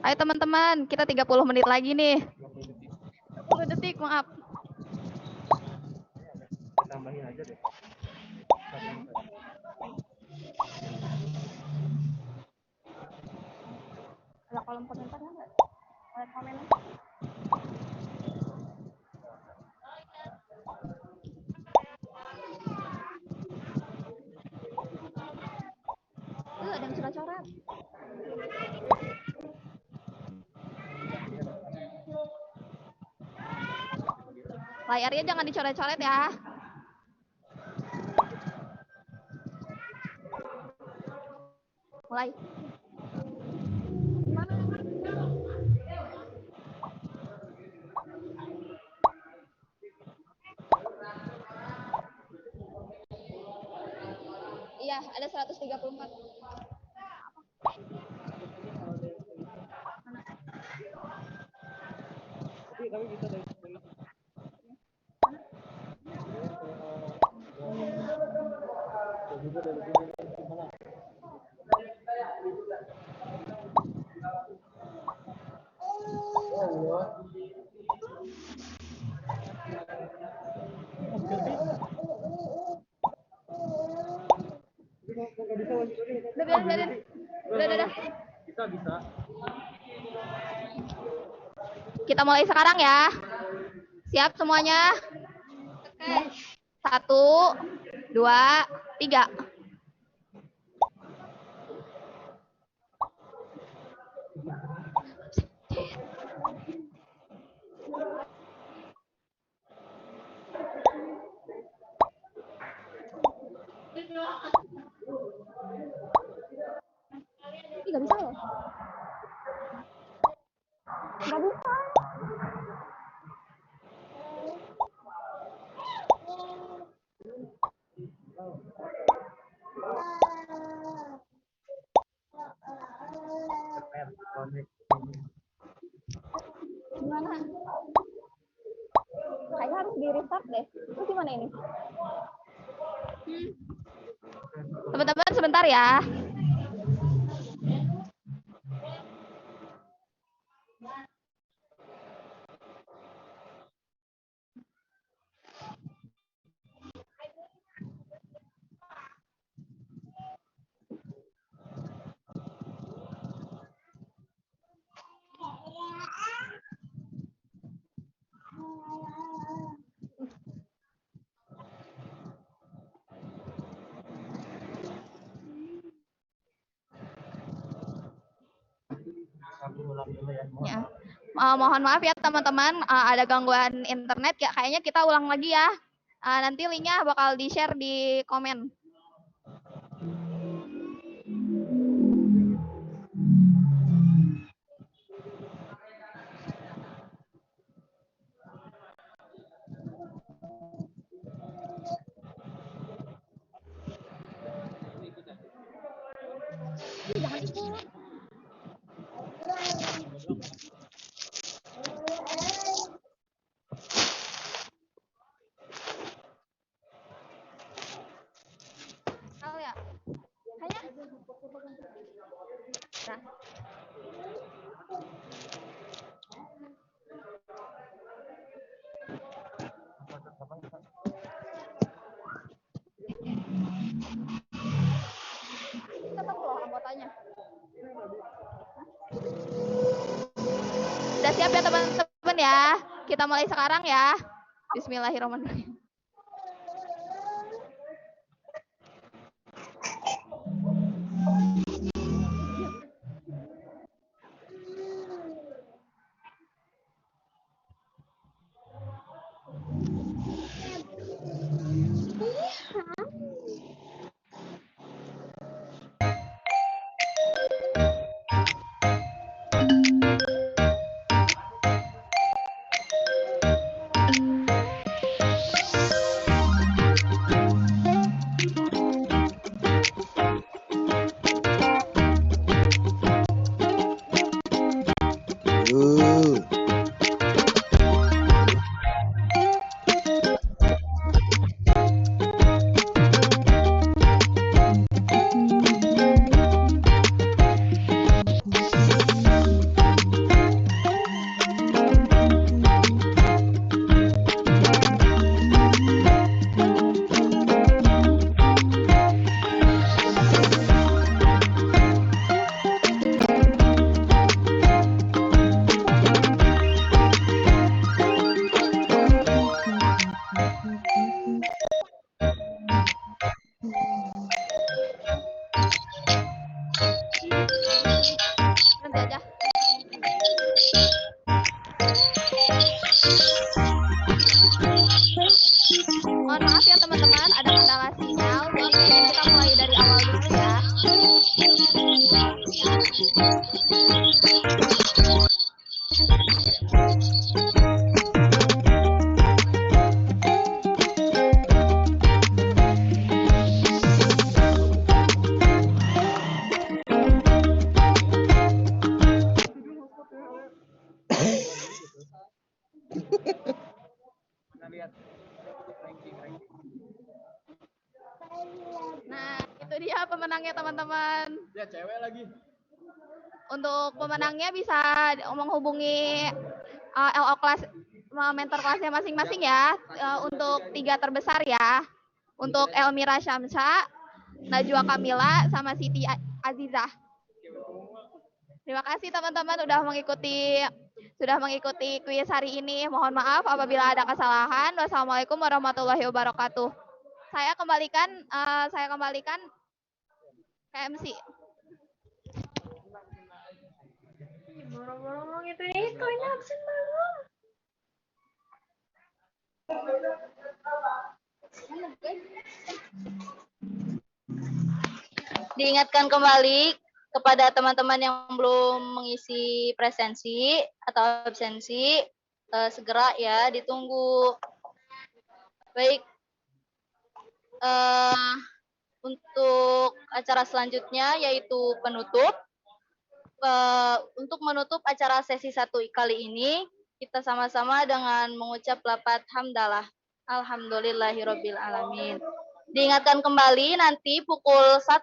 Ayo teman-teman, kita 30 menit lagi nih. 30 detik, maaf. Tambahin aja deh. Ada kolom komentarnya nggak? Ada komennya? Ada yang coret-coret. Layarnya jangan dicoret-coret ya. Mulai. Iya, ada 134. Tapi bisa dari Udah. bisa. Kita mulai sekarang ya. Siap semuanya? Oke. 1, 2, 3. Ih, nggak bisa loh. Nggak bisa. Gimana? Kayaknya harus di restart deh. Itu gimana ini? Teman-teman sebentar ya. Ya. Mohon maaf ya teman-teman, ada gangguan internet ya. Kayaknya kita ulang lagi ya. Nanti linknya bakal di-share di komen. Jangan ikut. Tahu ya? Kayaknya. Nah. Tetap loh anggotanya. Udah siap ya teman-teman ya? Kita mulai sekarang ya. Bismillahirrahmanirrahim. Mohon maaf ya teman-teman, ada kendala sinyal, jadi kayaknya kita mulai dari awal dulu ya. Nah, itu dia pemenangnya teman-teman. Ya cewek lagi. Untuk pemenangnya bisa menghubungi LO kelas, mentor kelasnya masing-masing ya. Untuk 3 terbesar ya. Untuk Elmira Syamsa, Najwa Kamila, sama Siti Azizah. Terima kasih teman-teman sudah mengikuti kuis hari ini. Mohon maaf apabila ada kesalahan. Wassalamualaikum warahmatullahi wabarakatuh. Saya kembalikan ke MC. Borong-borong itu ini absen belum? Diingatkan kembali kepada teman-teman yang belum mengisi presensi atau absensi, segera ya, ditunggu. Baik, untuk acara selanjutnya yaitu penutup. Untuk menutup acara sesi 1 kali ini, kita sama-sama dengan mengucap lafaz hamdalah. Alhamdulillahirabbil alamin. Diingatkan kembali nanti pukul 1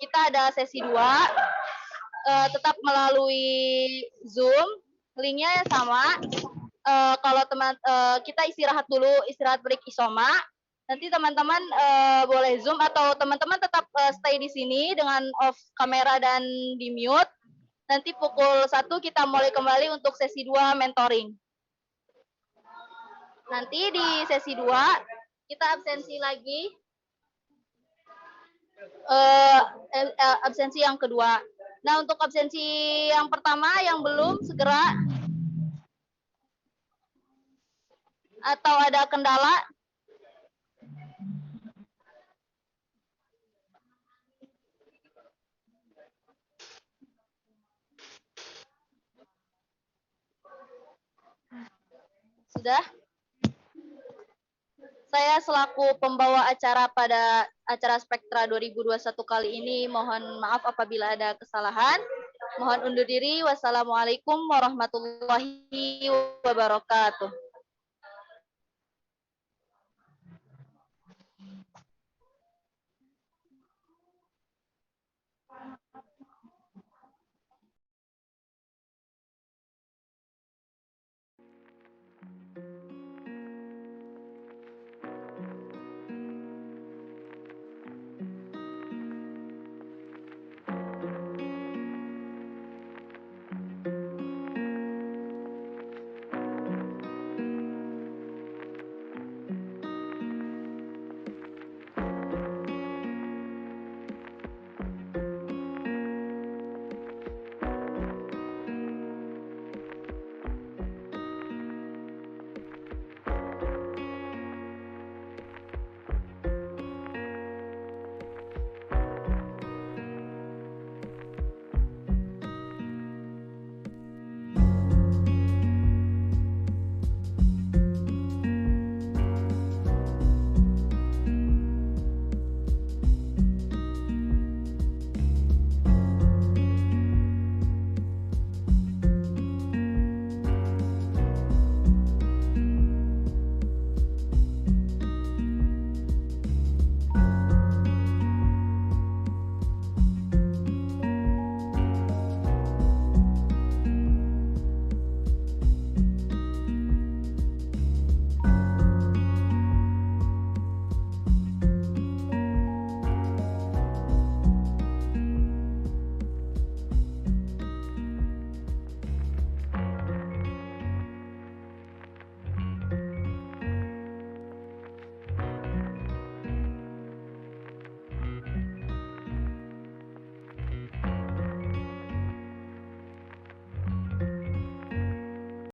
kita ada sesi 2, tetap melalui Zoom, linknya sama. Kalau kita istirahat dulu, istirahat break isoma. Nanti teman-teman boleh Zoom atau teman-teman tetap stay di sini dengan off kamera dan di mute. Nanti pukul 1 kita mulai kembali untuk sesi 2 mentoring. Nanti di sesi 2 kita absensi lagi. Absensi yang kedua. Nah, untuk absensi yang pertama yang belum segera atau ada kendala, sudah? Saya selaku pembawa acara pada acara Spektra 2021 kali ini mohon maaf apabila ada kesalahan. Mohon undur diri. Wassalamualaikum warahmatullahi wabarakatuh.